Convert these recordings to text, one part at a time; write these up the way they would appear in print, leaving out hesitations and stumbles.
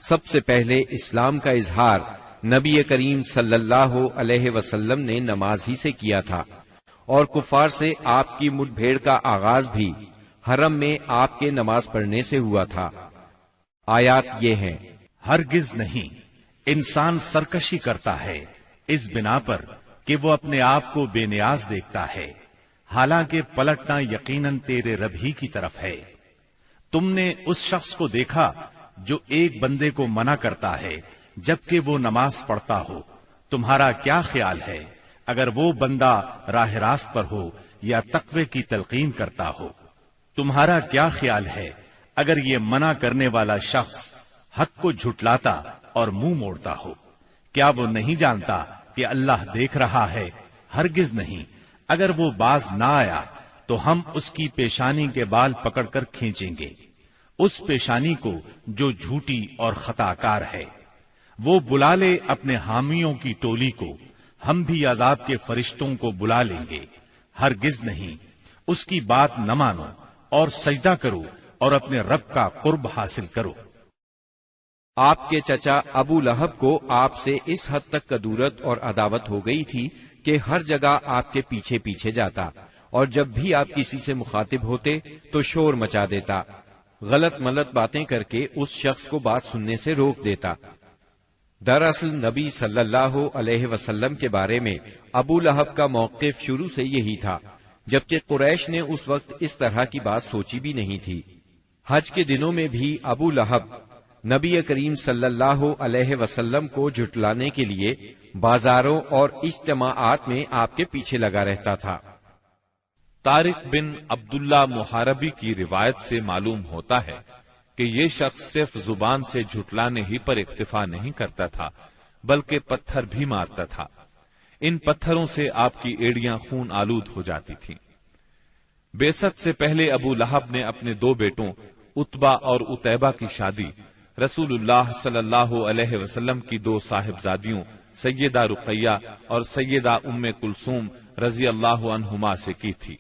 سب سے پہلے اسلام کا اظہار نبی کریم صلی اللہ علیہ وسلم نے نماز ہی سے کیا تھا، اور کفار سے آپ کی مٹ بھیڑ کا آغاز بھی حرم میں آپ کے نماز پڑھنے سے ہوا تھا۔ آیات یہ ہیں: ہرگز نہیں، انسان سرکشی کرتا ہے اس بنا پر کہ وہ اپنے آپ کو بے نیاز دیکھتا ہے، حالانکہ پلٹنا یقیناً تیرے رب ہی کی طرف ہے۔ تم نے اس شخص کو دیکھا جو ایک بندے کو منع کرتا ہے جبکہ وہ نماز پڑھتا ہو، تمہارا کیا خیال ہے اگر وہ بندہ راہ راست پر ہو یا تقوی کی تلقین کرتا ہو؟ تمہارا کیا خیال ہے اگر یہ منع کرنے والا شخص حق کو جھٹلاتا اور منہ موڑتا ہو؟ کیا وہ نہیں جانتا کہ اللہ دیکھ رہا ہے؟ ہرگز نہیں، اگر وہ باز نہ آیا تو ہم اس کی پیشانی کے بال پکڑ کر کھینچیں گے، اس پیشانی کو جو جھوٹی اور خطا کار ہے۔ وہ بلا لے اپنے حامیوں کی ٹولی کو، ہم بھی عذاب کے فرشتوں کو بلا لیں گے۔ ہرگز نہیں، اس کی بات نہ مانو اور سجدہ کرو اور اپنے رب کا قرب حاصل کرو۔ آپ کے چچا ابو لہب کو آپ سے اس حد تک کدورت اور عداوت ہو گئی تھی کہ ہر جگہ آپ کے پیچھے پیچھے جاتا، اور جب بھی آپ کسی سے مخاطب ہوتے تو شور مچا دیتا، غلط ملط باتیں کر کے اس شخص کو بات سننے سے روک دیتا۔ دراصل نبی صلی اللہ علیہ وسلم کے بارے میں ابو لہب کا موقف شروع سے یہی تھا، جبکہ قریش نے اس وقت اس طرح کی بات سوچی بھی نہیں تھی۔ حج کے دنوں میں بھی ابو لہب نبی کریم صلی اللہ علیہ وسلم کو جھٹلانے کے لیے بازاروں اور اجتماعات میں آپ کے پیچھے لگا رہتا تھا۔ طارق بن عبداللہ محاربی کی روایت سے معلوم ہوتا ہے کہ یہ شخص صرف زبان سے جھٹلانے ہی پر اکتفا نہیں کرتا تھا بلکہ پتھر بھی مارتا تھا۔ ان پتھروں سے آپ کی ایڑیاں خون آلود ہو جاتی تھیں۔ بعثت سے پہلے ابو لہب نے اپنے دو بیٹوں عتبہ اور عتیبہ کی شادی رسول اللہ صلی اللہ علیہ وسلم کی دو صاحبزادیوں سیدہ رقیہ اور سیدہ ام کلثوم رضی اللہ عنہما سے کی تھی۔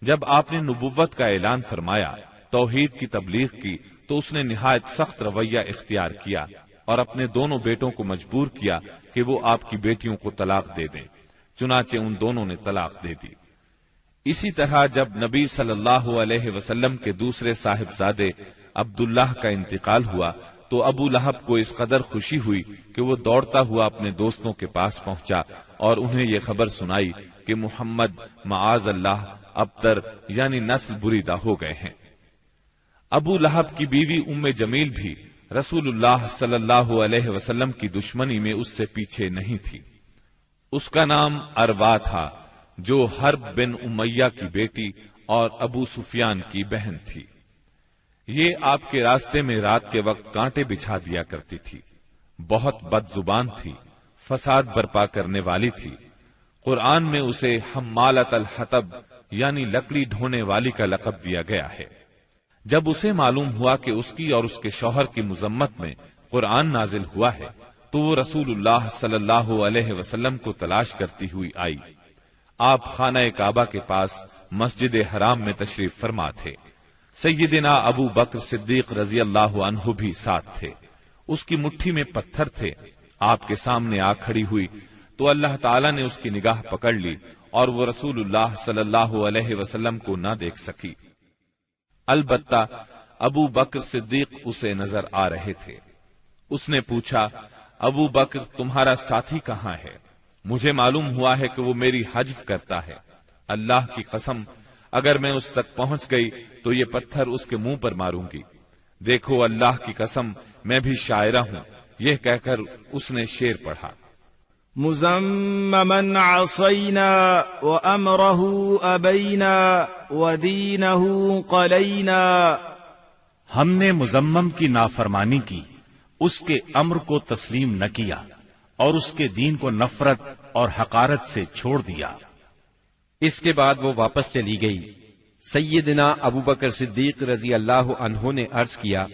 جب آپ نے نبوت کا اعلان فرمایا، توحید کی تبلیغ کی، تو اس نے نہایت سخت رویہ اختیار کیا اور اپنے دونوں بیٹوں کو مجبور کیا کہ وہ آپ کی بیٹیوں کو طلاق دے دیں۔ چنانچہ ان دونوں نے طلاق دے دی۔ اسی طرح جب نبی صلی اللہ علیہ وسلم کے دوسرے صاحبزادے عبداللہ کا انتقال ہوا تو ابو لہب کو اس قدر خوشی ہوئی کہ وہ دوڑتا ہوا اپنے دوستوں کے پاس پہنچا اور انہیں یہ خبر سنائی کہ محمد معاذ اللہ ابتر یعنی نسل بریدہ ہو گئے ہیں۔ ابو لہب کی بیوی ام جمیل بھی رسول اللہ صلی اللہ علیہ وسلم کی دشمنی میں اس سے پیچھے نہیں تھی۔ اس کا نام اروا تھا جو حرب بن امیہ کی بیٹی اور ابو سفیان کی بہن تھی۔ یہ آپ کے راستے میں رات کے وقت کانٹے بچھا دیا کرتی تھی، بہت بد زبان تھی، فساد برپا کرنے والی تھی۔ قرآن میں اسے حمالۃ الحطب یعنی لکڑی ڈھونے والی کا لقب دیا گیا ہے۔ جب اسے معلوم ہوا کہ اس کی اور اس کے شوہر کی مذمت میں قرآن نازل ہوا ہے تو وہ رسول اللہ صلی اللہ علیہ وسلم کو تلاش کرتی ہوئی آئی۔ آپ خانہ کعبہ کے پاس مسجد حرام میں تشریف فرما تھے۔ سیدنا ابو بکر صدیق رضی اللہ عنہ بھی ساتھ تھے۔ اس کی مٹھی میں پتھر تھے۔ آپ کے سامنے آ کھڑی ہوئی تو اللہ تعالیٰ نے اس کی نگاہ پکڑ لی اور وہ رسول اللہ صلی اللہ علیہ وسلم کو نہ دیکھ سکی۔ البتہ ابو بکر صدیق اسے نظر آ رہے تھے۔ اس نے پوچھا، ابو بکر تمہارا ساتھی کہاں ہے؟ مجھے معلوم ہوا ہے کہ وہ میری حجب کرتا ہے۔ اللہ کی قسم اگر میں اس تک پہنچ گئی تو یہ پتھر اس کے منہ پر ماروں گی۔ دیکھو اللہ کی قسم میں بھی شاعرہ ہوں۔ یہ کہہ کر اس نے شعر پڑھا، مزمما عصینا وامرہ ابینا ودینہ قلینا۔ ہم نے مزمم کی نافرمانی کی، اس کے امر کو تسلیم نہ کیا اور اس کے دین کو نفرت اور حقارت سے چھوڑ دیا۔ اس کے بعد وہ واپس چلی گئی۔ سیدنا ابو بکر صدیق رضی اللہ عنہ نے عرض کیا،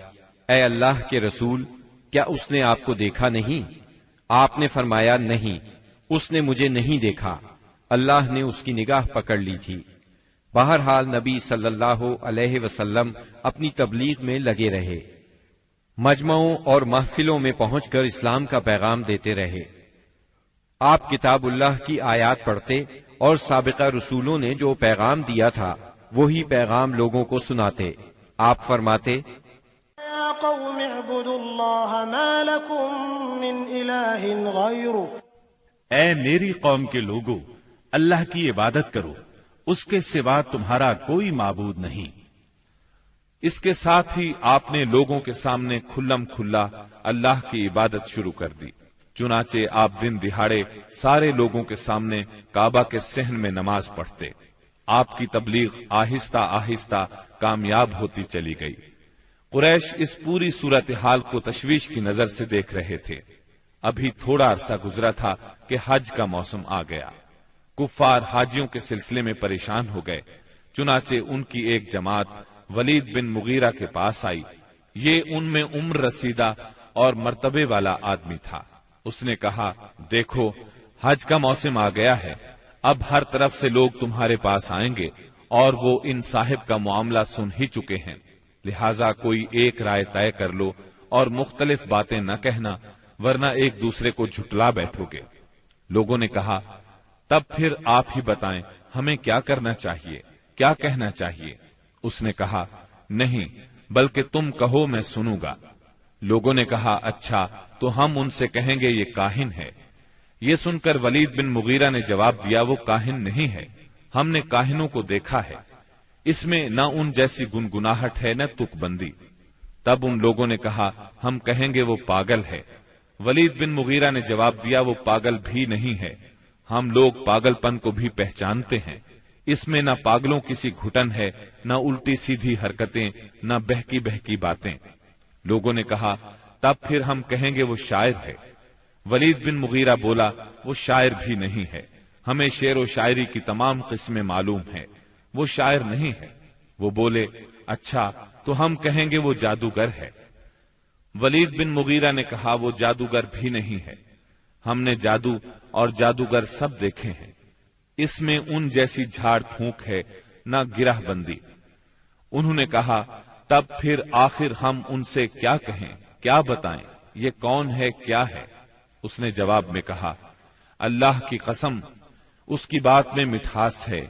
اے اللہ کے رسول، کیا اس نے آپ کو دیکھا نہیں؟ آپ نے فرمایا، نہیں، اس نے مجھے نہیں دیکھا، اللہ نے اس کی نگاہ پکڑ لی تھی۔ بہرحال نبی صلی اللہ علیہ وسلم اپنی تبلیغ میں لگے رہے۔ مجمعوں اور محفلوں میں پہنچ کر اسلام کا پیغام دیتے رہے۔ آپ کتاب اللہ کی آیات پڑھتے اور سابقہ رسولوں نے جو پیغام دیا تھا وہی پیغام لوگوں کو سناتے۔ آپ فرماتے، یا قوم اعبدوا اللہ ما لکم من الہ غیرہ، اے میری قوم کے لوگو، اللہ کی عبادت کرو، اس کے سوا تمہارا کوئی معبود نہیں۔ اس کے ساتھ ہی آپ نے لوگوں کے سامنے کھلم کھلا اللہ کی عبادت شروع کر دی۔ چنانچہ آپ دن دہاڑے سارے لوگوں کے سامنے کعبہ کے صحن میں نماز پڑھتے۔ آپ کی تبلیغ آہستہ آہستہ کامیاب ہوتی چلی گئی۔ قریش اس پوری صورتحال کو تشویش کی نظر سے دیکھ رہے تھے۔ ابھی تھوڑا عرصہ گزرا تھا کہ حج کا موسم آ گیا۔ کفار حاجیوں کے سلسلے میں پریشان ہو گئے۔ چنانچہ ان کی ایک جماعت ولید بن مغیرہ کے پاس آئی۔ یہ ان میں عمر رسیدہ اور مرتبے والا آدمی تھا۔ اس نے کہا، دیکھو حج کا موسم آ گیا ہے، اب ہر طرف سے لوگ تمہارے پاس آئیں گے اور وہ ان صاحب کا معاملہ سن ہی چکے ہیں، لہٰذا کوئی ایک رائے طے کر لو اور مختلف باتیں نہ کہنا، ورنہ ایک دوسرے کو جھٹلا بیٹھو گے۔ لوگوں نے کہا، تب پھر آپ ہی بتائیں ہمیں کیا کرنا چاہیے، کیا کہنا چاہیے؟ اس نے کہا، نہیں بلکہ تم کہو میں سنوں گا۔ لوگوں نے کہا، اچھا تو ہم ان سے کہیں گے یہ کاہن ہے۔ یہ سن کر ولید بن مغیرہ نے جواب دیا، وہ کاہن نہیں ہے، ہم نے کاہنوں کو دیکھا ہے، اس میں نہ ان جیسی گنگناہٹ ہے نہ تک بندی۔ تب ان لوگوں نے کہا، ہم کہیں گے وہ پاگل ہے۔ ولید بن مغیرہ نے جواب دیا، وہ پاگل بھی نہیں ہے، ہم لوگ پاگل پن کو بھی پہچانتے ہیں، اس میں نہ پاگلوں کسی گھٹن ہے، نہ الٹی سیدھی حرکتیں، نہ بہکی بہکی باتیں۔ لوگوں نے کہا، تب پھر ہم کہیں گے وہ شاعر ہے۔ ولید بن مغیرہ بولا، وہ شاعر بھی نہیں ہے، ہمیں شعر و شاعری کی تمام قسمیں معلوم ہیں، وہ شاعر نہیں ہے۔ وہ بولے، اچھا تو ہم کہیں گے وہ جادوگر ہے۔ ولید بن مغیرہ نے کہا، وہ جادوگر بھی نہیں ہے، ہم نے جادو اور جادوگر سب دیکھے ہیں، اس میں ان جیسی جھاڑ پھونک ہے نہ گرہ بندی۔ انہوں نے کہا، تب پھر آخر ہم ان سے کیا کہیں، کیا بتائیں، یہ کون ہے، کیا ہے؟ اس نے جواب میں کہا، اللہ کی قسم، اس کی بات میں مٹھاس ہے،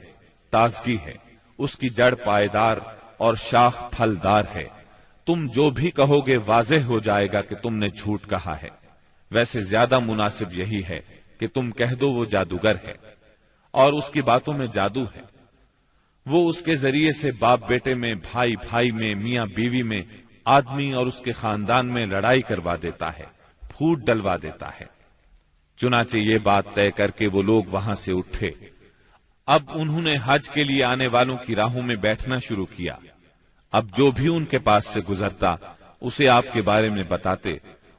تازگی ہے، اس کی جڑ پائیدار اور شاخ پھلدار ہے، تم جو بھی کہو گے واضح ہو جائے گا کہ تم نے جھوٹ کہا ہے۔ ویسے زیادہ مناسب یہی ہے کہ تم کہہ دو وہ جادوگر ہے اور اس کی باتوں میں جادو ہے، وہ اس کے ذریعے سے باپ بیٹے میں، بھائی بھائی میں، میاں بیوی میں، آدمی اور اس کے خاندان میں لڑائی کروا دیتا ہے، پھوٹ ڈلوا دیتا ہے۔ چنانچہ یہ بات طے کر کے وہ لوگ وہاں سے اٹھے۔ اب انہوں نے حج کے لیے آنے والوں کی راہوں میں بیٹھنا شروع کیا۔ اب جو بھی ان کے پاس سے گزرتا اسے آپ کے بارے میں بتاتے،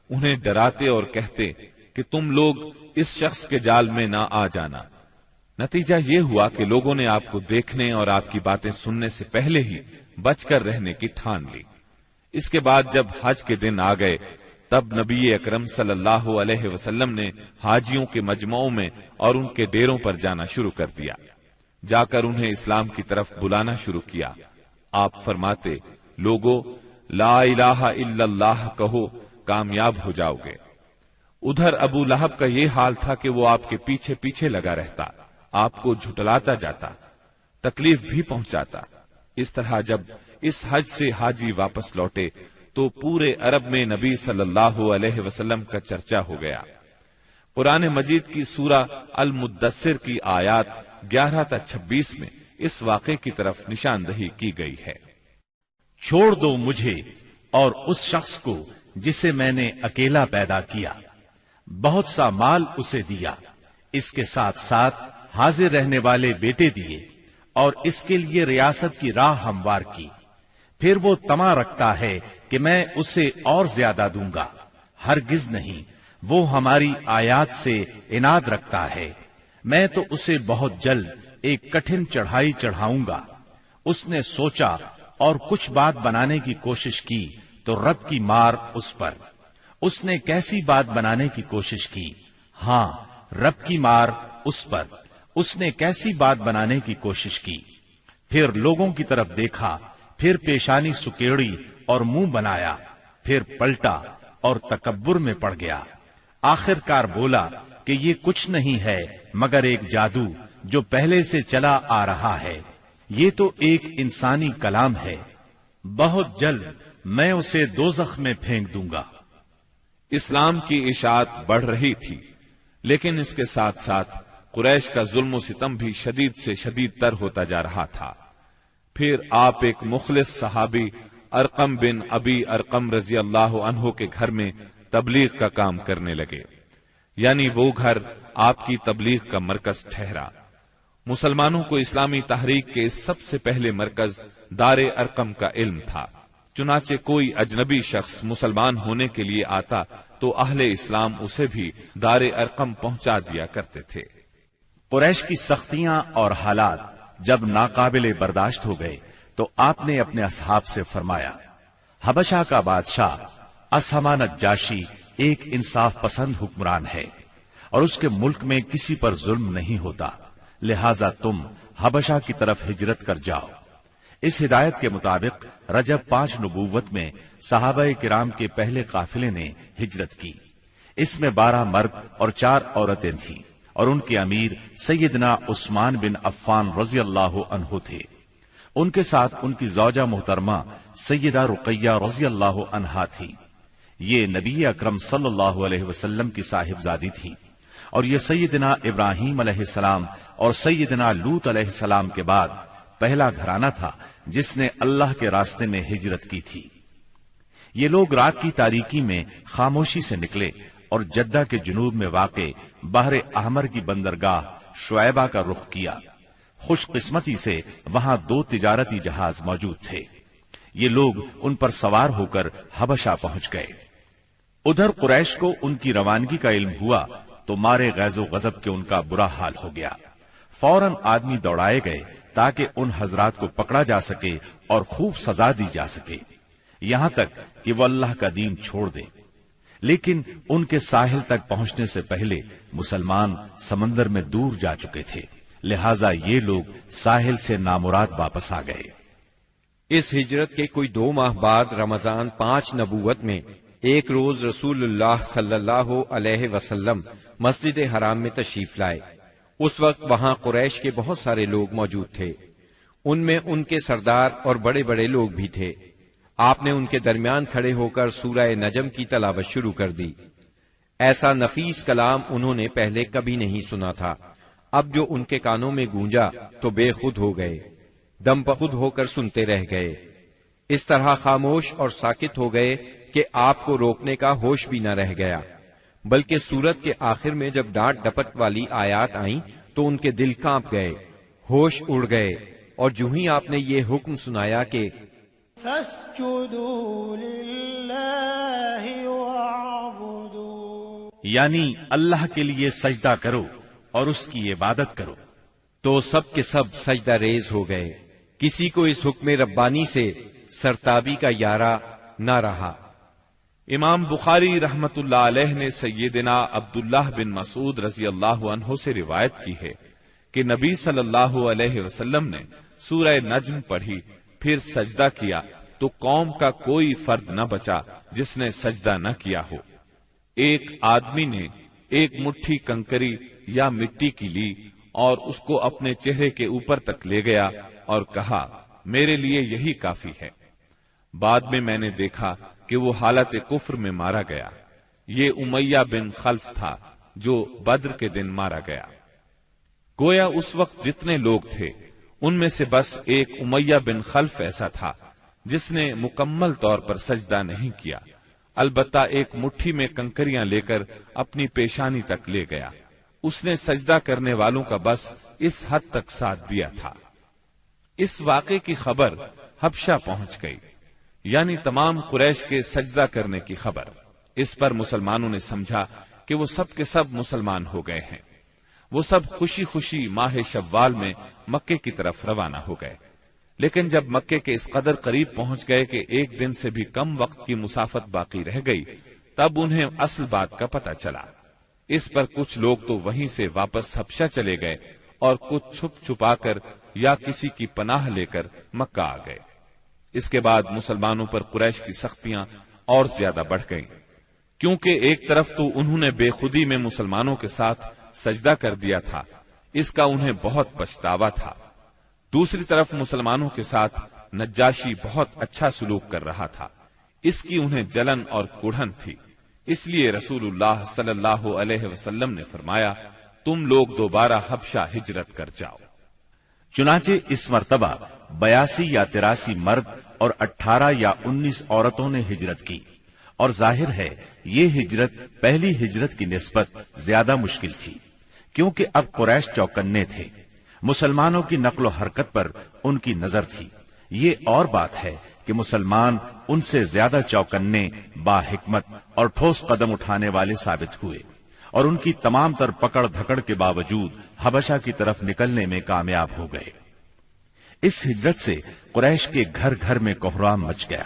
انہیں ڈراتے اور کہتے کہ تم لوگ اس شخص کے جال میں نہ آ جانا۔ نتیجہ یہ ہوا کہ لوگوں نے آپ کو دیکھنے اور آپ کی باتیں سننے سے پہلے ہی بچ کر رہنے کی ٹھان لی۔ اس کے بعد جب حج کے دن آ گئے تب نبی اکرم صلی اللہ علیہ وسلم نے حاجیوں کے مجمعوں میں اور ان کے ڈیروں پر جانا شروع کر دیا۔ جا کر انہیں اسلام کی طرف بلانا شروع کیا۔ آپ فرماتے، لوگو لا الہ الا اللہ کہو، کامیاب ہو جاؤ گے۔ ادھر ابو لہب کا یہ حال تھا کہ وہ آپ کے پیچھے پیچھے لگا رہتا، آپ کو جھٹلاتا جاتا، تکلیف بھی پہنچاتا۔ اس طرح جب اس حج سے حاجی واپس لوٹے تو پورے عرب میں نبی صلی اللہ علیہ وسلم کا چرچا ہو گیا۔ قرآن مجید کی سورہ المدثر کی آیات 11 تا 26 میں اس واقعے کی طرف نشاندہی کی گئی ہے۔ چھوڑ دو مجھے اور اس شخص کو جسے میں نے اکیلا پیدا کیا، بہت سا مال اسے دیا، اس کے ساتھ ساتھ حاضر رہنے والے بیٹے دیے اور اس کے لیے ریاست کی راہ ہموار کی۔ پھر وہ طمع رکھتا ہے کہ میں اسے اور زیادہ دوں گا، ہرگز نہیں، وہ ہماری آیات سے عناد رکھتا ہے، میں تو اسے بہت جلد ایک کٹھن چڑھائی چڑھاؤں گا۔ اس نے سوچا اور کچھ بات بنانے کی کوشش کی تو رب کی مار اس پر۔ اس نے کیسی بات بنانے کی کوشش کی؟ ہاں، رب کی مار اس پر۔ اس نے کیسی بات بنانے کی کوشش کی؟ پھر لوگوں کی طرف دیکھا، پھر پیشانی سکیڑی اور منہ بنایا، پھر پلٹا اور تکبر میں پڑ گیا۔ آخر کار بولا کہ یہ کچھ نہیں ہے مگر ایک جادو جو پہلے سے چلا آ رہا ہے، یہ تو ایک انسانی کلام ہے، بہت جلد میں اسے دوزخ میں پھینک دوں گا۔ اسلام کی اشاعت بڑھ رہی تھی، لیکن اس کے ساتھ ساتھ قریش کا ظلم و ستم بھی شدید سے شدید تر ہوتا جا رہا تھا۔ پھر آپ ایک مخلص صحابی ارقم بن ابی ارقم رضی اللہ عنہ کے گھر میں تبلیغ کا کام کرنے لگے، یعنی وہ گھر آپ کی تبلیغ کا مرکز ٹھہرا۔ مسلمانوں کو اسلامی تحریک کے سب سے پہلے مرکز دار ارقم کا علم تھا، چنانچہ کوئی اجنبی شخص مسلمان ہونے کے لیے آتا تو اہل اسلام اسے بھی دار ارقم پہنچا دیا کرتے تھے۔ قریش کی سختیاں اور حالات جب ناقابل برداشت ہو گئے تو آپ نے اپنے اصحاب سے فرمایا، حبشہ کا بادشاہ اسہمہ نجاشی ایک انصاف پسند حکمران ہے اور اس کے ملک میں کسی پر ظلم نہیں ہوتا، لہذا تم حبشہ کی طرف ہجرت کر جاؤ۔ اس ہدایت کے مطابق رجب 5 نبوت میں صحابہ کرام کے پہلے قافلے نے ہجرت کی۔ اس میں 12 مرد اور 4 عورتیں تھیں اور ان کے امیر سیدنا عثمان بن عفان رضی اللہ عنہ تھے۔ ان کے ساتھ ان کی زوجہ محترمہ سیدہ رقیہ رضی اللہ عنہا تھی۔ یہ نبی اکرم صلی اللہ علیہ وسلم کی صاحبزادی تھی اور یہ سیدنا ابراہیم علیہ السلام اور سیدنا لوط علیہ السلام کے بعد پہلا گھرانہ تھا جس نے اللہ کے راستے میں ہجرت کی تھی۔ یہ لوگ رات کی تاریکی میں خاموشی سے نکلے اور جدہ کے جنوب میں واقع بحر احمر کی بندرگاہ شعیبہ کا رخ کیا۔ خوش قسمتی سے وہاں 2 تجارتی جہاز موجود تھے۔ یہ لوگ ان پر سوار ہو کر حبشہ پہنچ گئے۔ ادھر قریش کو ان کی روانگی کا علم ہوا تو مارے غیظ و غضب کے ان کا برا حال ہو گیا۔ فوراً آدمی دوڑائے گئے تاکہ ان حضرات کو پکڑا جا سکے اور خوب سزا دی جا سکے، یہاں تک کہ وہ اللہ کا دین چھوڑ دیں۔ لیکن ان کے ساحل تک پہنچنے سے پہلے مسلمان سمندر میں دور جا چکے تھے، لہذا یہ لوگ ساحل سے نامراد واپس آ گئے۔ اس ہجرت کے کوئی 2 ماہ بعد رمضان 5 نبوت میں ایک روز رسول اللہ صلی اللہ علیہ وسلم مسجد حرام میں تشریف لائے۔ اس وقت وہاں قریش کے بہت سارے لوگ موجود تھے، ان میں ان کے سردار اور بڑے بڑے لوگ بھی تھے۔ آپ نے ان کے درمیان کھڑے ہو کر سورہ نجم کی تلاوت شروع کر دی۔ ایسا نفیس کلام انہوں نے پہلے کبھی نہیں سنا تھا۔ اب جو ان کے کانوں میں گونجا تو بے خود ہو گئے، دم بخود ہو کر سنتے رہ گئے، اس طرح خاموش اور ساکت ہو گئے کہ آپ کو روکنے کا ہوش بھی نہ رہ گیا۔ بلکہ سورت کے آخر میں جب ڈانٹ ڈپٹ والی آیات آئیں تو ان کے دل کانپ گئے، ہوش اڑ گئے، اور جو ہی آپ نے یہ حکم سنایا کہ فَاسْجُدُوا لِلَّهِ وَاعْبُدُوا، یعنی اللہ کے لیے سجدہ کرو اور اس کی عبادت کرو، تو سب کے سب سجدہ ریز ہو گئے۔ کسی کو اس حکم ربانی سے سرتابی کا یارہ نہ رہا۔ امام بخاری رحمت اللہ علیہ نے سیدنا عبداللہ بن مسعود رضی اللہ عنہ سے روایت کی ہے کہ نبی صلی اللہ علیہ وسلم نے سورہ نجم پڑھی، پھر سجدہ کیا تو قوم کا کوئی فرد نہ بچا جس نے سجدہ نہ کیا ہو۔ ایک آدمی نے ایک مٹھی کنکری یا مٹی کی لی اور اس کو اپنے چہرے کے اوپر تک لے گیا اور کہا، میرے لیے یہی کافی ہے۔ بعد میں نے دیکھا کہ وہ حالت کفر میں مارا گیا۔ یہ امیہ بن خلف تھا جو بدر کے دن مارا گیا۔ گویا اس وقت جتنے لوگ تھے ان میں سے بس ایک امیہ بن خلف ایسا تھا جس نے مکمل طور پر سجدہ نہیں کیا، البتہ ایک مٹھی میں کنکریاں لے کر اپنی پیشانی تک لے گیا۔ اس نے سجدہ کرنے والوں کا بس اس حد تک ساتھ دیا تھا۔ اس واقعے کی خبر حبشہ پہنچ گئی، یعنی تمام قریش کے سجدہ کرنے کی خبر۔ اس پر مسلمانوں نے سمجھا کہ وہ سب کے سب مسلمان ہو گئے ہیں۔ وہ سب خوشی خوشی ماہ شوال میں مکے کی طرف روانہ ہو گئے، لیکن جب مکے کے اس قدر قریب پہنچ گئے کہ ایک دن سے بھی کم وقت کی مسافت باقی رہ گئی، تب انہیں اصل بات کا پتہ چلا۔ اس پر کچھ لوگ تو وہیں سے واپس حبشہ چلے گئے اور کچھ چھپ چھپا کر یا کسی کی پناہ لے کر مکہ آ گئے۔ اس کے بعد مسلمانوں پر قریش کی سختیاں اور زیادہ بڑھ گئیں، کیونکہ ایک طرف تو انہوں نے بے خودی میں مسلمانوں کے ساتھ سجدہ کر دیا تھا، اس کا انہیں بہت پچھتاوا تھا، دوسری طرف مسلمانوں کے ساتھ نجاشی بہت اچھا سلوک کر رہا تھا، اس کی انہیں جلن اور کڑھن تھی۔ اس لیے رسول اللہ صلی اللہ علیہ وسلم نے فرمایا، تم لوگ دوبارہ حبشہ ہجرت کر جاؤ۔ چنانچہ اس مرتبہ 82 یا 83 مرد اور 18 یا 19 عورتوں نے ہجرت کی، اور ظاہر ہے یہ ہجرت پہلی ہجرت کی نسبت زیادہ مشکل تھی، کیونکہ اب قریش چوکنے تھے، مسلمانوں کی نقل و حرکت پر ان کی نظر تھی۔ یہ اور بات ہے کہ مسلمان ان سے زیادہ چوکنے، با حکمت اور ٹھوس قدم اٹھانے والے ثابت ہوئے، اور ان کی تمام تر پکڑ دھکڑ کے باوجود حبشہ کی طرف نکلنے میں کامیاب ہو گئے۔ اس ہجرت سے قریش کے گھر گھر میں کوہرام مچ گیا،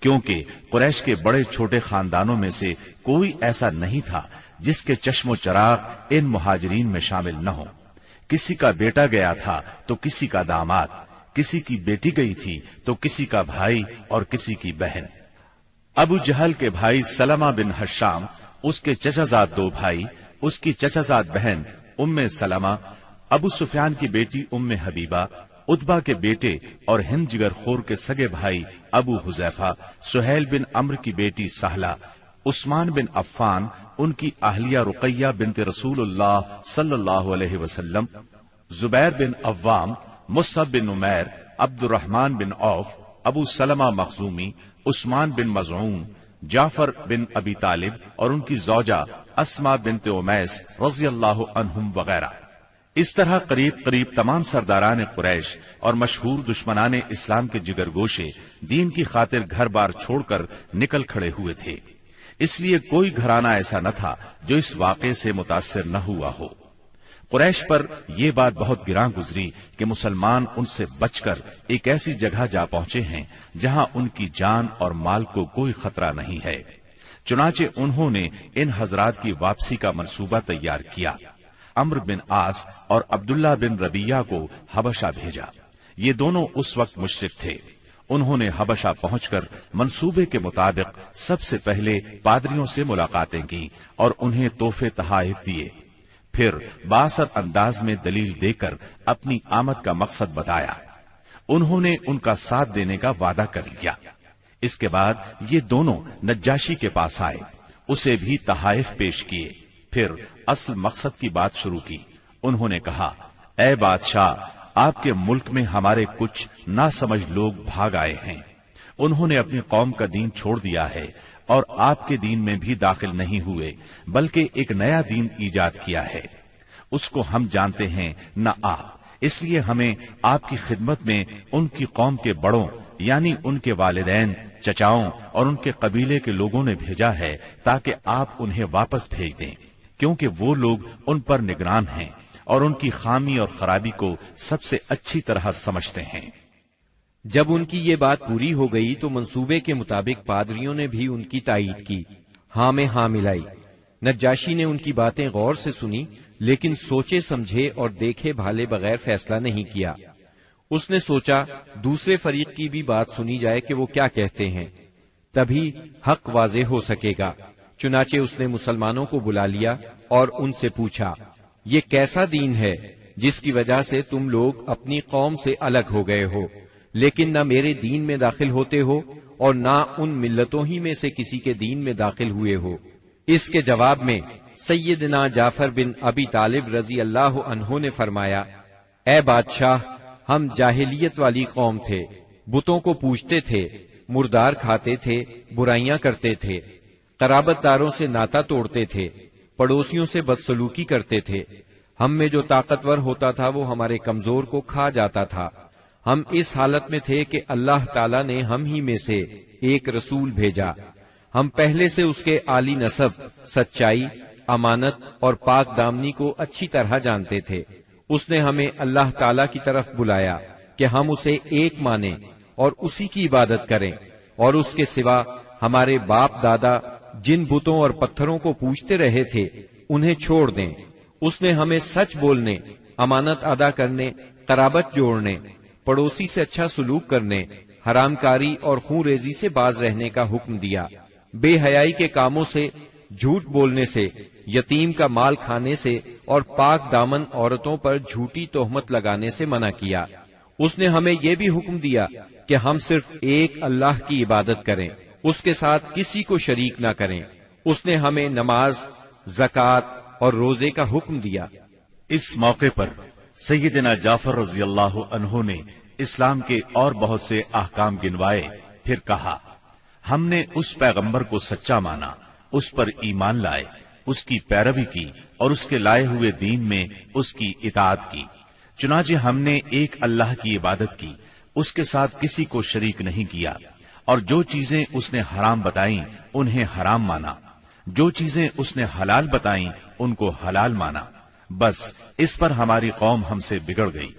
کیونکہ قریش کے بڑے چھوٹے خاندانوں میں سے کوئی ایسا نہیں تھا جس کے چشم و چراغ ان مہاجرین میں شامل نہ ہو۔ کسی کا بیٹا گیا تھا تو کسی کا داماد، کسی کی بیٹی گئی تھی تو کسی کا بھائی اور کسی کی بہن۔ ابو جہل کے بھائی سلمہ بن حشام، اس کے چچا زاد 2 بھائی، اس کی چچا زاد بہن ام سلمہ، ابو سفیان کی بیٹی ام حبیبہ، عتبہ کے بیٹے اور ہند جگر خور کے سگے بھائی ابو حذیفہ، سہیل بن عمرو کی بیٹی سہلہ، عثمان بن عفان، ان کی اہلیہ رقیہ بنت رسول اللہ صلی اللہ علیہ وسلم، زبیر بن عوام، مصعب بن عمیر، عبد الرحمن بن عوف، ابو سلمہ مخزومی، عثمان بن مظعون، جعفر بن ابی طالب اور ان کی زوجہ اسما بنت امیس رضی اللہ عنہم وغیرہ۔ اس طرح قریب قریب تمام سرداران قریش اور مشہور دشمنان اسلام کے جگر گوشے دین کی خاطر گھر بار چھوڑ کر نکل کھڑے ہوئے تھے۔ اس لیے کوئی گھرانہ ایسا نہ تھا جو اس واقعے سے متاثر نہ ہوا ہو۔ قریش پر یہ بات بہت گراں گزری کہ مسلمان ان سے بچ کر ایک ایسی جگہ جا پہنچے ہیں جہاں ان کی جان اور مال کو کوئی خطرہ نہیں ہے۔ چنانچہ انہوں نے ان حضرات کی واپسی کا منصوبہ تیار کیا۔ عمرو بن عاص اور عبداللہ بن ربیہ کو حبشہ بھیجا۔ یہ دونوں اس وقت مشرک تھے۔ انہوں نے حبشہ پہنچ کر منصوبے کے مطابق سب سے پہلے پادریوں سے ملاقاتیں کی اور انہیں تحفے تحائف دیے، پھر بااثر انداز میں دلیل دے کر اپنی آمد کا مقصد بتایا۔ انہوں نے ان کا ساتھ دینے کا وعدہ کر لیا۔ اس کے بعد یہ دونوں نجاشی کے پاس آئے، اسے بھی تحائف پیش کیے، پھر اصل مقصد کی بات شروع کی۔ انہوں نے کہا، اے بادشاہ، آپ کے ملک میں ہمارے کچھ ناسمجھ لوگ بھاگ آئے ہیں، انہوں نے اپنی قوم کا دین چھوڑ دیا ہے اور آپ کے دین میں بھی داخل نہیں ہوئے، بلکہ ایک نیا دین ایجاد کیا ہے، اس کو ہم جانتے ہیں نہ آپ، اس لیے ہمیں آپ کی خدمت میں ان کی قوم کے بڑوں یعنی ان کے والدین، چچاؤں اور ان کے قبیلے کے لوگوں نے بھیجا ہے تاکہ آپ انہیں واپس بھیج دیں، کیونکہ وہ لوگ ان پر نگران ہیں اور ان کی خامی اور خرابی کو سب سے اچھی طرح سمجھتے ہیں۔ جب ان کی یہ بات پوری ہو گئی تو منصوبے کے مطابق پادریوں نے بھی ان کی تائید کی، ہاں میں ہاں ملائی۔ نجاشی نے ان کی باتیں غور سے سنی، لیکن سوچے سمجھے اور دیکھے بھالے بغیر فیصلہ نہیں کیا۔ اس نے سوچا دوسرے فریق کی بھی بات سنی جائے کہ وہ کیا کہتے ہیں، تبھی حق واضح ہو سکے گا۔ چنانچہ اس نے مسلمانوں کو بلا لیا اور ان سے پوچھا، یہ کیسا دین ہے جس کی وجہ سے تم لوگ اپنی قوم سے الگ ہو گئے ہو، لیکن نہ میرے دین میں داخل ہوتے ہو اور نہ ان ملتوں ہی میں سے کسی کے دین میں داخل ہوئے ہو؟ اس کے جواب میں سیدنا جعفر بن ابی طالب رضی اللہ عنہ نے فرمایا، اے بادشاہ، ہم جاہلیت والی قوم تھے، بتوں کو پوجتے تھے، مردار کھاتے تھے، برائیاں کرتے تھے، قرابت داروں سے ناتا توڑتے تھے، پڑوسیوں سے بدسلوکی کرتے تھے، ہم میں جو طاقتور ہوتا تھا وہ ہمارے کمزور کو کھا جاتا تھا۔ ہم اس حالت میں تھے کہ اللہ تعالیٰ نے ہم ہی میں سے ایک رسول بھیجا، ہم پہلے سے اس کے عالی نسب، سچائی، امانت اور پاک دامنی کو اچھی طرح جانتے تھے۔ اس نے ہمیں اللہ تعالیٰ کی طرف بلایا کہ ہم اسے ایک مانیں اور اسی کی عبادت کریں، اور اس کے سوا ہمارے باپ دادا جن بتوں اور پتھروں کو پوجتے رہے تھے انہیں چھوڑ دیں۔ اس نے ہمیں سچ بولنے، امانت ادا کرنے، قرابت جوڑنے، پڑوسی سے اچھا سلوک کرنے، حرام کاری اور خون ریزی سے باز رہنے کا حکم دیا۔ بے حیائی کے کاموں سے، جھوٹ بولنے سے، یتیم کا مال کھانے سے اور پاک دامن عورتوں پر جھوٹی تہمت لگانے سے منع کیا۔ اس نے ہمیں یہ بھی حکم دیا کہ ہم صرف ایک اللہ کی عبادت کریں، اس کے ساتھ کسی کو شریک نہ کریں۔ اس نے ہمیں نماز، زکوٰۃ اور روزے کا حکم دیا۔ اس موقع پر سیدنا جعفر رضی اللہ عنہ نے اسلام کے اور بہت سے احکام گنوائے، پھر کہا، ہم نے اس پیغمبر کو سچا مانا، اس پر ایمان لائے، اس کی پیروی کی اور اس کے لائے ہوئے دین میں اس کی اطاعت کی۔ چنانچہ ہم نے ایک اللہ کی عبادت کی، اس کے ساتھ کسی کو شریک نہیں کیا، اور جو چیزیں اس نے حرام بتائیں انہیں حرام مانا، جو چیزیں اس نے حلال بتائیں ان کو حلال مانا۔ بس اس پر ہماری قوم ہم سے بگڑ گئی،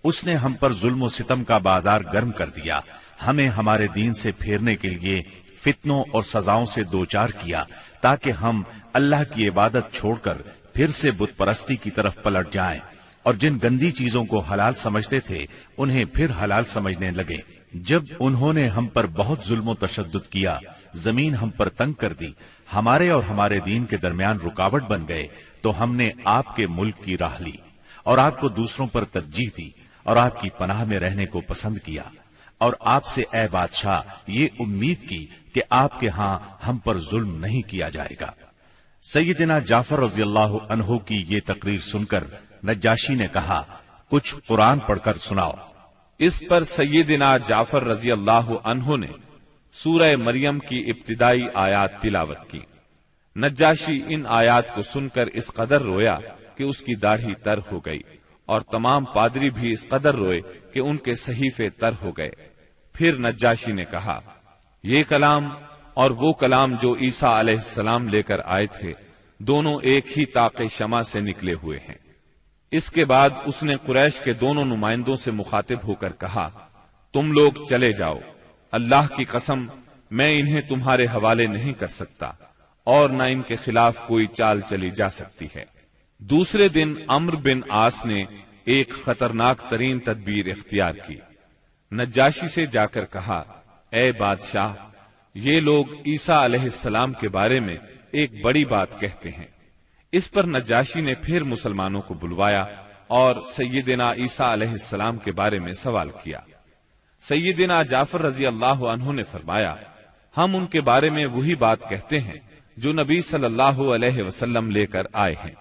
اس نے ہم پر ظلم و ستم کا بازار گرم کر دیا، ہمیں ہمارے دین سے پھیرنے کے لیے فتنوں اور سزاؤں سے دوچار کیا، تاکہ ہم اللہ کی عبادت چھوڑ کر پھر سے بت پرستی کی طرف پلٹ جائیں، اور جن گندی چیزوں کو حلال سمجھتے تھے انہیں پھر حلال سمجھنے لگے۔ جب انہوں نے ہم پر بہت ظلم و تشدد کیا، زمین ہم پر تنگ کر دی، ہمارے اور ہمارے دین کے درمیان رکاوٹ بن گئے، تو ہم نے آپ کے ملک کی راہ لی اور آپ کو دوسروں پر ترجیح دی اور آپ کی پناہ میں رہنے کو پسند کیا، اور آپ سے اے بادشاہ یہ امید کی کہ آپ کے ہاں ہم پر ظلم نہیں کیا جائے گا۔ سیدنا جعفر رضی اللہ عنہ کی یہ تقریر سن کر نجاشی نے کہا، کچھ قرآن پڑھ کر سناؤ۔ اس پر سیدنا جعفر رضی اللہ عنہ نے سورہ مریم کی ابتدائی آیات تلاوت کی۔ نجاشی ان آیات کو سن کر اس قدر رویا کہ اس کی داڑھی تر ہو گئی، اور تمام پادری بھی اس قدر روئے کہ ان کے صحیفے تر ہو گئے۔ پھر نجاشی نے کہا، یہ کلام اور وہ کلام جو عیسیٰ علیہ السلام لے کر آئے تھے، دونوں ایک ہی طاق شمع سے نکلے ہوئے ہیں۔ اس کے بعد اس نے قریش کے دونوں نمائندوں سے مخاطب ہو کر کہا، تم لوگ چلے جاؤ، اللہ کی قسم میں انہیں تمہارے حوالے نہیں کر سکتا، اور نہ ان کے خلاف کوئی چال چلی جا سکتی ہے۔ دوسرے دن عمرو بن عاص نے ایک خطرناک ترین تدبیر اختیار کی۔ نجاشی سے جا کر کہا، اے بادشاہ، یہ لوگ عیسیٰ علیہ السلام کے بارے میں ایک بڑی بات کہتے ہیں۔ اس پر نجاشی نے پھر مسلمانوں کو بلوایا اور سیدنا عیسیٰ علیہ السلام کے بارے میں سوال کیا۔ سیدنا جعفر رضی اللہ عنہ نے فرمایا، ہم ان کے بارے میں وہی بات کہتے ہیں جو نبی صلی اللہ علیہ وسلم لے کر آئے ہیں،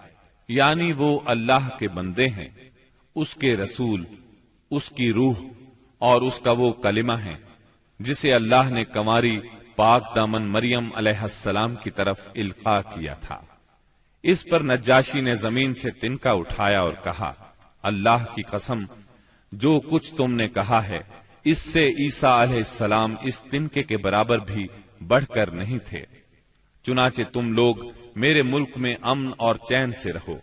یعنی وہ اللہ کے بندے ہیں، اس کے رسول، اس کی روح اور اس کا وہ کلمہ ہے جسے اللہ نے کنواری پاک دامن مریم علیہ السلام کی طرف القاء کیا تھا۔ اس پر نجاشی نے زمین سے تنکا اٹھایا اور کہا، اللہ کی قسم، جو کچھ تم نے کہا ہے اس سے عیسیٰ علیہ السلام اس تنکے کے برابر بھی بڑھ کر نہیں تھے۔ چنانچہ تم لوگ میرے ملک میں امن اور چین سے رہو،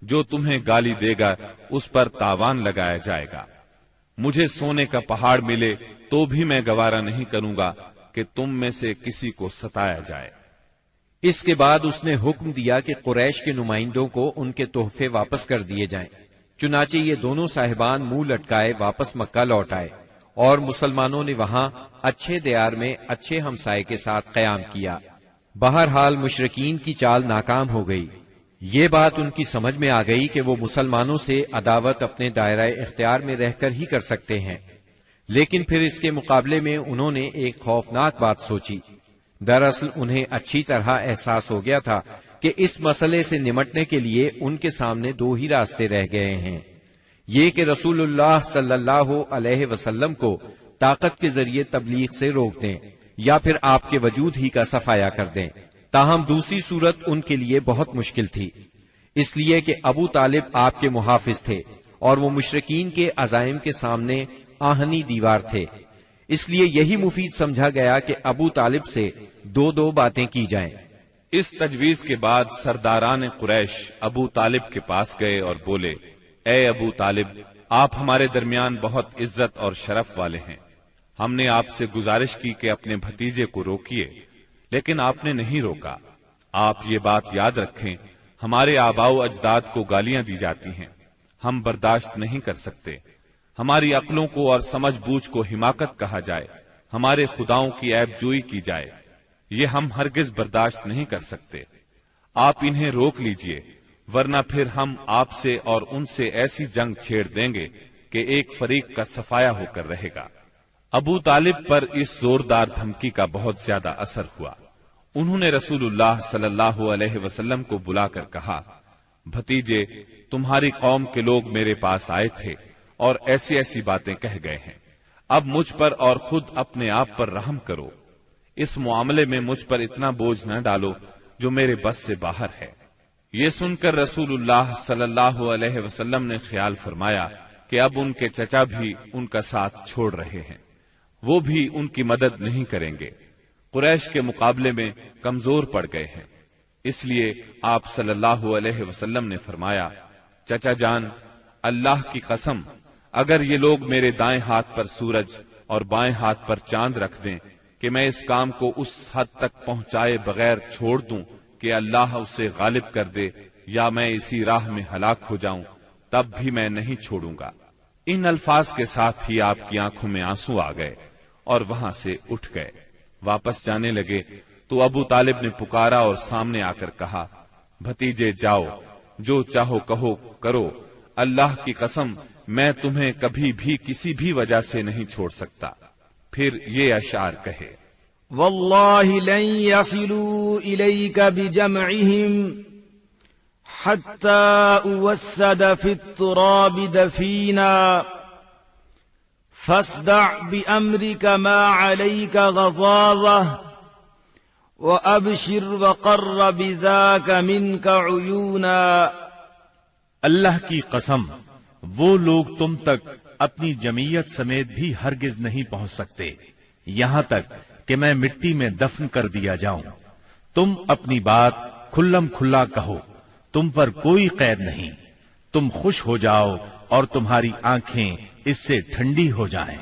جو تمہیں گالی دے گا اس پر تاوان لگایا جائے گا۔ مجھے سونے کا پہاڑ ملے تو بھی میں گوارا نہیں کروں گا کہ تم میں سے کسی کو ستایا جائے۔ اس کے بعد اس نے حکم دیا کہ قریش کے نمائندوں کو ان کے تحفے واپس کر دیے جائیں۔ چنانچہ یہ دونوں صاحبان منہ لٹکائے واپس مکہ لوٹ آئے، اور مسلمانوں نے وہاں اچھے دیار میں اچھے ہمسائے کے ساتھ قیام کیا۔ بہرحال مشرکین کی چال ناکام ہو گئی۔ یہ بات ان کی سمجھ میں آ گئی کہ وہ مسلمانوں سے عداوت اپنے دائرہ اختیار میں رہ کر ہی کر سکتے ہیں، لیکن پھر اس کے مقابلے میں انہوں نے ایک خوفناک بات سوچی۔ دراصل انہیں اچھی طرح احساس ہو گیا تھا کہ اس مسئلے سے نمٹنے کے لیے ان کے سامنے دو ہی راستے رہ گئے ہیں، یہ کہ رسول اللہ صلی اللہ علیہ وسلم کو طاقت کے ذریعے تبلیغ سے روک دیں، یا پھر آپ کے وجود ہی کا صفایا کر دیں۔ تاہم دوسری صورت ان کے لیے بہت مشکل تھی، اس لیے کہ ابو طالب آپ کے محافظ تھے اور وہ مشرکین کے عزائم کے سامنے آہنی دیوار تھے۔ اس لیے یہی مفید سمجھا گیا کہ ابو طالب سے دو باتیں کی جائیں۔ اس تجویز کے بعد سرداران قریش ابو طالب کے پاس گئے اور بولے، اے ابو طالب، آپ ہمارے درمیان بہت عزت اور شرف والے ہیں۔ ہم نے آپ سے گزارش کی کہ اپنے بھتیجے کو روکیے، لیکن آپ نے نہیں روکا۔ آپ یہ بات یاد رکھیں، ہمارے آباء و اجداد کو گالیاں دی جاتی ہیں، ہم برداشت نہیں کر سکتے۔ ہماری عقلوں کو اور سمجھ بوجھ کو حماقت کہا جائے، ہمارے خداؤں کی عیب جوئی کی جائے، یہ ہم ہرگز برداشت نہیں کر سکتے۔ آپ انہیں روک لیجئے، ورنہ پھر ہم آپ سے اور ان سے ایسی جنگ چھیڑ دیں گے کہ ایک فریق کا صفایا ہو کر رہے گا۔ ابو طالب پر اس زوردار دھمکی کا بہت زیادہ اثر ہوا۔ انہوں نے رسول اللہ صلی اللہ علیہ وسلم کو بلا کر کہا، بھتیجے، تمہاری قوم کے لوگ میرے پاس آئے تھے اور ایسی ایسی باتیں کہہ گئے ہیں، اب مجھ پر اور خود اپنے آپ پر رحم کرو، اس معاملے میں مجھ پر اتنا بوجھ نہ ڈالو جو میرے بس سے باہر ہے۔ یہ سن کر رسول اللہ صلی اللہ علیہ وسلم نے خیال فرمایا کہ اب ان کے چچا بھی ان کا ساتھ چھوڑ رہے ہیں، وہ بھی ان کی مدد نہیں کریں گے، قریش کے مقابلے میں کمزور پڑ گئے ہیں۔ اس لیے آپ صلی اللہ علیہ وسلم نے فرمایا، چچا جان، اللہ کی قسم، اگر یہ لوگ میرے دائیں ہاتھ پر سورج اور بائیں ہاتھ پر چاند رکھ دیں کہ میں اس کام کو اس حد تک پہنچائے بغیر چھوڑ دوں کہ اللہ اسے غالب کر دے یا میں اسی راہ میں ہلاک ہو جاؤں، تب بھی میں نہیں چھوڑوں گا۔ ان الفاظ کے ساتھ ہی آپ کی آنکھوں میں آنسو آ گئے اور وہاں سے اٹھ گئے۔ واپس جانے لگے تو ابو طالب نے پکارا اور سامنے آ کر کہا، بھتیجے جاؤ، جو چاہو کہو کرو، اللہ کی قسم میں تمہیں کبھی بھی کسی بھی وجہ سے نہیں چھوڑ سکتا۔ پھر یہ اشعار کہے، والله لن يصلوا إليك بجمعهم حتى أوسد في التراب دفينا فاصدع بأمرك ما عليك غضاضة وأبشر وقر بذاك منك عيونا۔ اللہ کی قسم، وہ لوگ تم تک اپنی جمعیت سمیت بھی ہرگز نہیں پہنچ سکتے یہاں تک کہ میں مٹی میں دفن کر دیا جاؤں۔ تم اپنی بات کھلم کھلا کہو، تم پر کوئی قید نہیں، تم خوش ہو جاؤ اور تمہاری آنکھیں اس سے ٹھنڈی ہو جائیں۔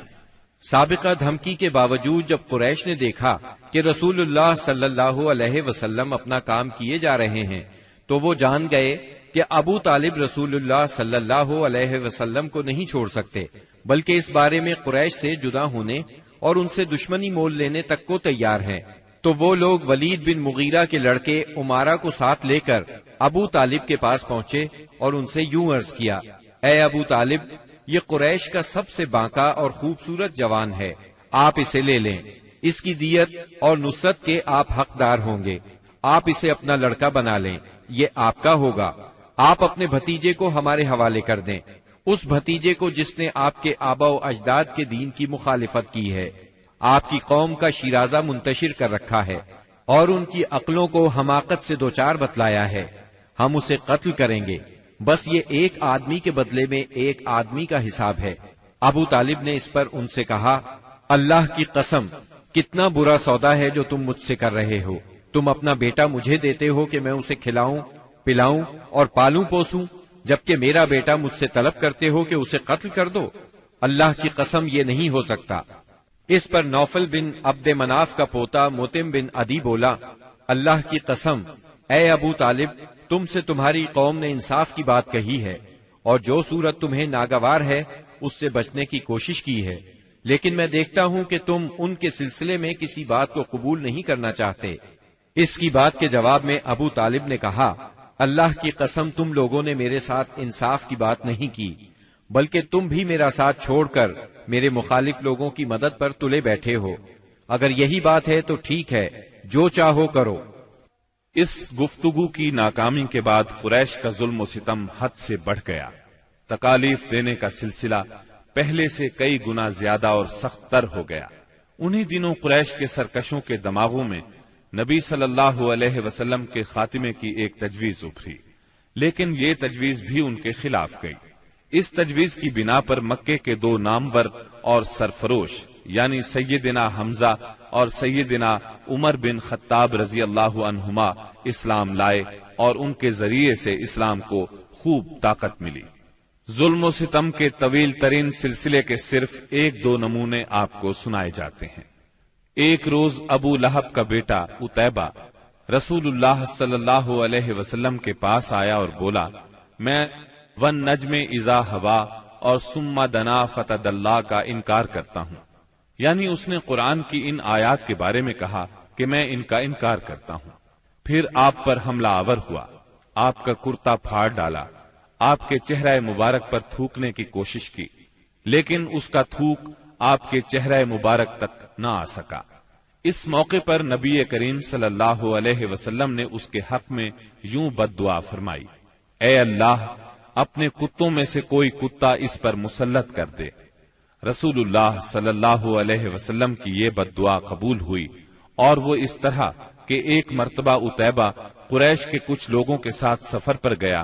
سابقہ دھمکی کے باوجود جب قریش نے دیکھا کہ رسول اللہ صلی اللہ علیہ وسلم اپنا کام کیے جا رہے ہیں تو وہ جان گئے کہ ابو طالب رسول اللہ صلی اللہ علیہ وسلم کو نہیں چھوڑ سکتے، بلکہ اس بارے میں قریش سے جدا ہونے اور ان سے دشمنی مول لینے تک کو تیار ہیں۔ تو وہ لوگ ولید بن مغیرہ کے لڑکے عمارہ کو ساتھ لے کر ابو طالب کے پاس پہنچے اور ان سے یوں عرض کیا، اے ابو طالب، یہ قریش کا سب سے بانکا اور خوبصورت جوان ہے، آپ اسے لے لیں، اس کی دیت اور نصرت کے آپ حقدار ہوں گے، آپ اسے اپنا لڑکا بنا لیں، یہ آپ کا ہوگا، آپ اپنے بھتیجے کو ہمارے حوالے کر دیں، اس بھتیجے کو جس نے آپ کے آبا و اجداد کے دین کی مخالفت کی ہے، آپ کی قوم کا شیرازہ منتشر کر رکھا ہے اور ان کی عقلوں کو حماقت سے دوچار بتلایا ہے، ہم اسے قتل کریں گے، بس یہ ایک آدمی کے بدلے میں ایک آدمی کا حساب ہے۔ ابو طالب نے اس پر ان سے کہا، اللہ کی قسم، کتنا برا سودا ہے جو تم مجھ سے کر رہے ہو، تم اپنا بیٹا مجھے دیتے ہو کہ میں اسے کھلاؤں پلاؤں اور پالوں پوسوں، جبکہ میرا بیٹا مجھ سے طلب کرتے ہو کہ اسے قتل کر دو، اللہ کی قسم یہ نہیں ہو سکتا۔ اس پر نوفل بن عبد مناف کا پوتا متم بن عدی بولا، اللہ کی قسم، اے ابو طالب، تم سے تمہاری قوم نے انصاف کی بات کہی ہے اور جو صورت تمہیں ناگوار ہے اس سے بچنے کی کوشش کی ہے، لیکن میں دیکھتا ہوں کہ تم ان کے سلسلے میں کسی بات کو قبول نہیں کرنا چاہتے۔ اس کی بات کے جواب میں ابو طالب نے کہا، اللہ کی قسم، تم لوگوں نے میرے ساتھ انصاف کی بات نہیں کی، بلکہ تم بھی میرا ساتھ چھوڑ کر میرے مخالف لوگوں کی مدد پر تلے بیٹھے ہو، اگر یہی بات ہے تو ٹھیک ہے، جو چاہو کرو۔ اس گفتگو کی ناکامی کے بعد قریش کا ظلم و ستم حد سے بڑھ گیا، تکالیف دینے کا سلسلہ پہلے سے کئی گنا زیادہ اور سخت تر ہو گیا۔ انہی دنوں قریش کے سرکشوں کے دماغوں میں نبی صلی اللہ علیہ وسلم کے خاتمے کی ایک تجویز ابھری، لیکن یہ تجویز بھی ان کے خلاف گئی۔ اس تجویز کی بنا پر مکے کے دو نامور اور سرفروش یعنی سیدنا حمزہ اور سیدنا عمر بن خطاب رضی اللہ عنہما اسلام لائے اور ان کے ذریعے سے اسلام کو خوب طاقت ملی۔ ظلم و ستم کے طویل ترین سلسلے کے صرف ایک دو نمونے آپ کو سنائے جاتے ہیں۔ ایک روز ابو لہب کا بیٹا عتیبہ رسول اللہ صلی اللہ علیہ وسلم کے پاس آیا اور بولا، میں والنجم اذا ہوا اور ثم دنا فتدلی کا انکار کرتا ہوں، یعنی اس نے قرآن کی ان آیات کے بارے میں کہا کہ میں ان کا انکار کرتا ہوں۔ پھر آپ پر حملہ آور ہوا، آپ کا کرتا پھاڑ ڈالا، آپ کے چہرہ مبارک پر تھوکنے کی کوشش کی، لیکن اس کا تھوک آپ کے چہرہ مبارک تک نہ آ سکا۔ اس موقع پر نبی کریم صلی اللہ علیہ وسلم نے اس کے حق میں یوں بد دعا فرمائی: اے اللہ، اپنے کتوں میں سے کوئی کتا اس پر مسلط کر دے۔ رسول اللہ صلی اللہ علیہ وسلم کی یہ بد دعا قبول ہوئی، اور وہ اس طرح کہ ایک مرتبہ عتیبہ قریش کے کچھ لوگوں کے ساتھ سفر پر گیا۔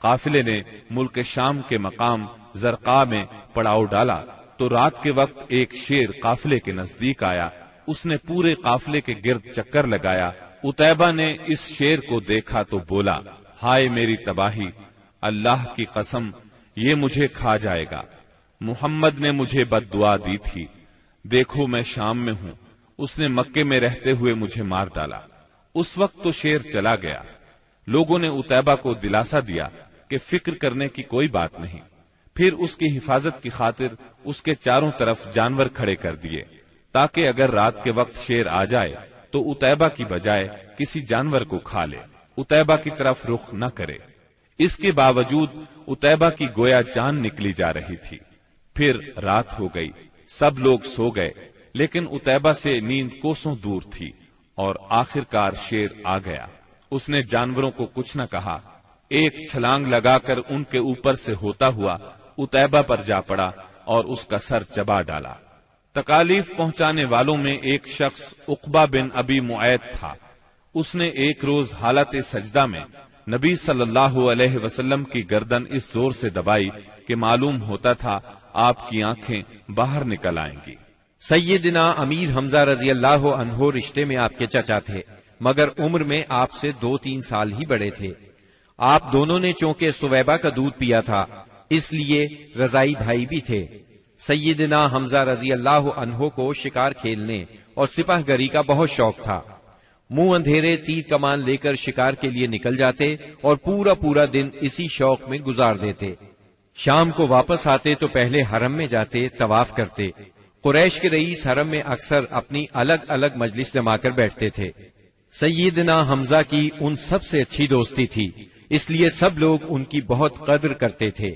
قافلے نے ملک شام کے مقام زرقاء میں پڑاؤ ڈالا تو رات کے وقت ایک شیر قافلے کے نزدیک آیا۔ اس نے پورے قافلے کے گرد چکر لگایا۔ عتیبہ نے اس شیر کو دیکھا تو بولا: ہائے میری تباہی، اللہ کی قسم یہ مجھے کھا جائے گا۔ محمد نے مجھے بد دعا دی تھی، دیکھو میں شام میں ہوں، اس نے مکے میں رہتے ہوئے مجھے مار ڈالا۔ اس وقت تو شیر چلا گیا۔ لوگوں نے عتیبہ کو دلاسا دیا کہ فکر کرنے کی کوئی بات نہیں۔ پھر اس کی حفاظت کی خاطر اس کے چاروں طرف جانور کھڑے کر دیے، تاکہ اگر رات کے وقت شیر آ جائے تو عتیبہ کی بجائے کسی جانور کو کھا لے، عتیبہ کی طرف رخ نہ کرے۔ اس کے باوجود عتیبہ کی گویا جان نکلی جا رہی تھی۔ پھر رات ہو گئی، سب لوگ سو گئے، لیکن عتیبہ سے نیند کوسوں دور تھی، اور آخرکار شیر آ گیا۔ اس نے جانوروں کو کچھ نہ کہا، ایک چھلانگ لگا کر ان کے اوپر سے ہوتا ہوا عتیبہ پر جا پڑا اور اس کا سر چبا ڈالا۔ تکالیف پہنچانے والوں میں ایک شخص عقبہ بن ابی معیط تھا۔ اس نے ایک روز حالت سجدہ میں نبی صلی اللہ علیہ وسلم کی گردن اس زور سے دبائی کہ معلوم ہوتا تھا آپ کی آنکھیں باہر نکل آئیں گی۔ سیدنا امیر حمزہ رضی اللہ عنہ رشتے میں آپ کے چچا تھے، مگر عمر میں آپ سے 2-3 سال ہی بڑے تھے۔ آپ دونوں نے چونکہ سویبہ کا دودھ پیا تھا، اس لیے رضائی بھائی بھی تھے۔ سیدنا حمزہ رضی اللہ عنہ کو شکار کھیلنے اور سپاہ گری کا بہت شوق تھا۔ منہ اندھیرے تیر کمان لے کر شکار کے لیے نکل جاتے اور پورا دن اسی شوق میں گزار دیتے۔ شام کو واپس آتے تو پہلے حرم میں جاتے، طواف کرتے۔ قریش کے رئیس حرم میں اکثر اپنی الگ الگ مجلس جما کر بیٹھتے تھے۔ سیدنا حمزہ کی ان سب سے اچھی دوستی تھی، اس لیے سب لوگ ان کی بہت قدر کرتے تھے۔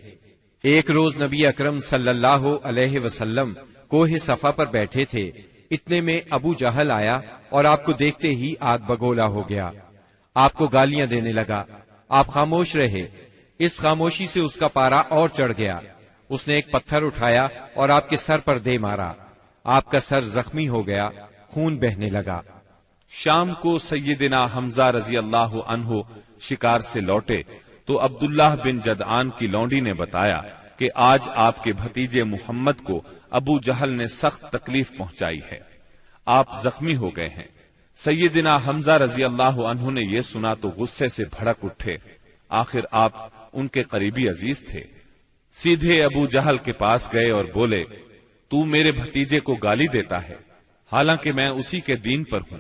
ایک روز نبی اکرم صلی اللہ علیہ وسلم کوہ صفا پر بیٹھے تھے، اتنے میں ابو جہل آیا اور آپ کو دیکھتے ہی آگ بگولا ہو گیا۔ آپ کو گالیاں دینے لگا، آپ خاموش رہے۔ اس خاموشی سے اس کا پارا اور چڑھ گیا۔ اس نے ایک پتھر اٹھایا اور آپ کے سر پر دے مارا۔ آپ کا سر زخمی ہو گیا، خون بہنے لگا۔ شام کو سیدنا حمزہ رضی اللہ عنہ شکار سے لوٹے تو عبداللہ بن جدعان کی لونڈی نے بتایا کہ آج آپ کے بھتیجے محمد کو ابو جہل نے سخت تکلیف پہنچائی ہے، آپ زخمی ہو گئے ہیں۔ سیدنا حمزہ رضی اللہ عنہ نے یہ سنا تو غصے سے بھڑک اٹھے۔ آخر آپ ان کے قریبی عزیز تھے۔ سیدھے ابو جہل کے پاس گئے اور بولے: تو میرے بھتیجے کو گالی دیتا ہے، حالانکہ میں اسی کے دین پر ہوں۔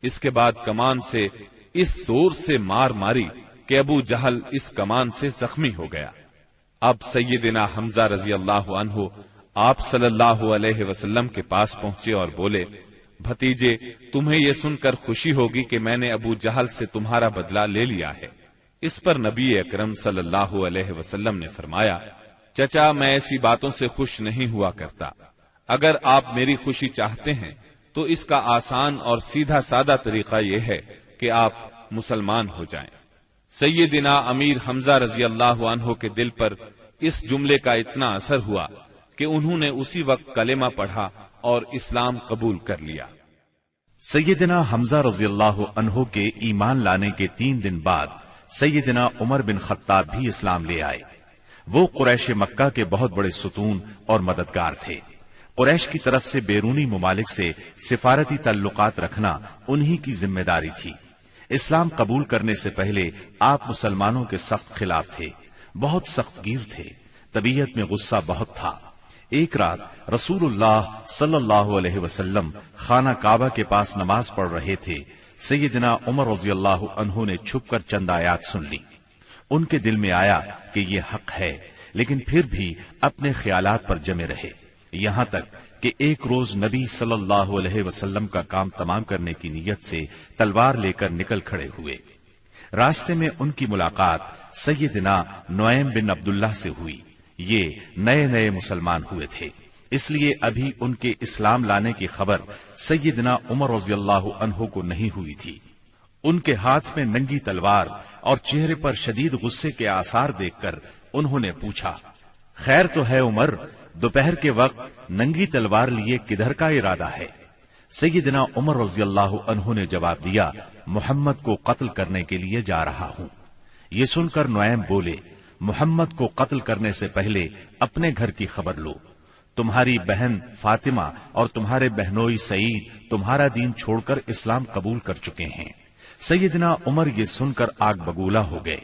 اس کے بعد کمان سے اس زور سے مار ماری کہ ابو جہل اس کمان سے زخمی ہو گیا۔ اب سیدنا حمزہ رضی اللہ عنہ آپ صلی اللہ علیہ وسلم کے پاس پہنچے اور بولے: بھتیجے، تمہیں یہ سن کر خوشی ہوگی کہ میں نے ابو جہل سے تمہارا بدلہ لے لیا ہے۔ اس پر نبی اکرم صلی اللہ علیہ وسلم نے فرمایا: چچا، میں ایسی باتوں سے خوش نہیں ہوا کرتا۔ اگر آپ میری خوشی چاہتے ہیں تو اس کا آسان اور سیدھا سادہ طریقہ یہ ہے کہ آپ مسلمان ہو جائیں۔ سیدنا امیر حمزہ رضی اللہ عنہ کے دل پر اس جملے کا اتنا اثر ہوا کہ انہوں نے اسی وقت کلمہ پڑھا اور اسلام قبول کر لیا۔ سیدنا حمزہ رضی اللہ عنہ کے ایمان لانے کے 3 دن بعد سیدنا عمر بن خطاب بھی اسلام لے آئے۔ وہ قریش مکہ کے بہت بڑے ستون اور مددگار تھے۔ قریش کی طرف سے بیرونی ممالک سے سفارتی تعلقات رکھنا انہی کی ذمہ داری تھی۔ اسلام قبول کرنے سے پہلے آپ مسلمانوں کے سخت خلاف تھے، بہت سخت گیر تھے، طبیعت میں غصہ بہت تھا۔ ایک رات رسول اللہ صلی اللہ علیہ وسلم خانہ کعبہ کے پاس نماز پڑھ رہے تھے۔ سیدنا عمر رضی اللہ عنہ نے چھپ کر چند آیات سن لی۔ ان کے دل میں آیا کہ یہ حق ہے، لیکن پھر بھی اپنے خیالات پر جمے رہے، یہاں تک کہ ایک روز نبی صلی اللہ علیہ وسلم کا کام تمام کرنے کی نیت سے تلوار لے کر نکل کھڑے ہوئے۔ راستے میں ان کی ملاقات سیدنا نعیم بن عبداللہ سے ہوئی۔ یہ نئے نئے مسلمان ہوئے تھے، اس لیے ابھی ان کے اسلام لانے کی خبر سیدنا عمر رضی اللہ عنہ کو نہیں ہوئی تھی۔ ان کے ہاتھ میں ننگی تلوار اور چہرے پر شدید غصے کے آثار دیکھ کر انہوں نے پوچھا، خیر تو ہے عمر، دوپہر کے وقت ننگی تلوار لیے کدھر کا ارادہ ہے؟ سیدنا عمر رضی اللہ عنہ نے جواب دیا، محمد کو قتل کرنے کے لیے جا رہا ہوں۔ یہ سن کر نعیم بولے، محمد کو قتل کرنے سے پہلے اپنے گھر کی خبر لو۔ تمہاری بہن فاطمہ اور تمہارے بہنوئی سعید تمہارا دین چھوڑ کر اسلام قبول کر چکے ہیں۔ سیدنا عمر یہ سن کر آگ بگولا ہو گئے،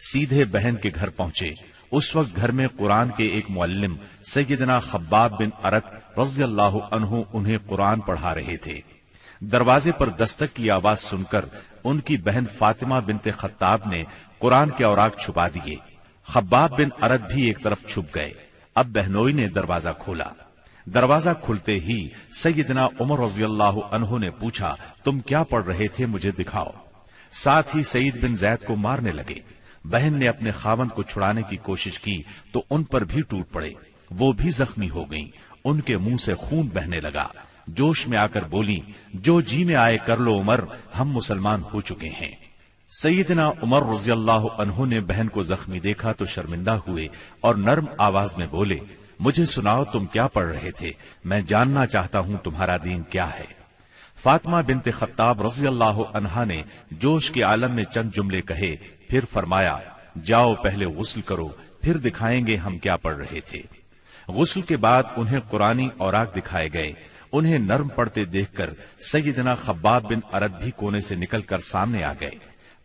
سیدھے بہن کے گھر پہنچے۔ اس وقت گھر میں قرآن کے ایک معلم سیدنا خباب بن ارت رضی اللہ عنہ انہیں قرآن پڑھا رہے تھے۔ دروازے پر دستک کی آواز سن کر ان کی بہن فاطمہ بنت خطاب نے قرآن کے اوراق چھپا دیے۔ خباب بن ارت بھی ایک طرف چھپ گئے۔ اب بہنوئی نے دروازہ کھولا۔ دروازہ کھلتے ہی سیدنا عمر رضی اللہ عنہ نے پوچھا، تم کیا پڑھ رہے تھے، مجھے دکھاؤ۔ ساتھ ہی سعید بن زید کو مارنے لگے۔ بہن نے اپنے خاوند کو چھڑانے کی کوشش کی تو ان پر بھی ٹوٹ پڑے، وہ بھی زخمی ہو گئیں۔ ان کے منہ سے خون بہنے لگا۔ جوش میں آ کر بولی، جو جی میں آئے کر لو عمر، ہم مسلمان ہو چکے ہیں۔ سیدنا عمر رضی اللہ عنہ نے بہن کو زخمی دیکھا تو شرمندہ ہوئے اور نرم آواز میں بولے، مجھے سناؤ تم کیا پڑھ رہے تھے، میں جاننا چاہتا ہوں تمہارا دین کیا ہے۔ فاطمہ بنت خطاب رضی اللہ عنہا نے جوش کے عالم میں چند جملے کہے، پھر فرمایا، جاؤ پہلے غسل کرو، پھر دکھائیں گے ہم کیا پڑھ رہے تھے۔ غسل کے بعد انہیں قرآنی اوراق دکھائے گئے۔ انہیں نرم پڑھتے دیکھ کر سیدنا خباب بن ارت بھی کونے سے نکل کر سامنے آ گئے۔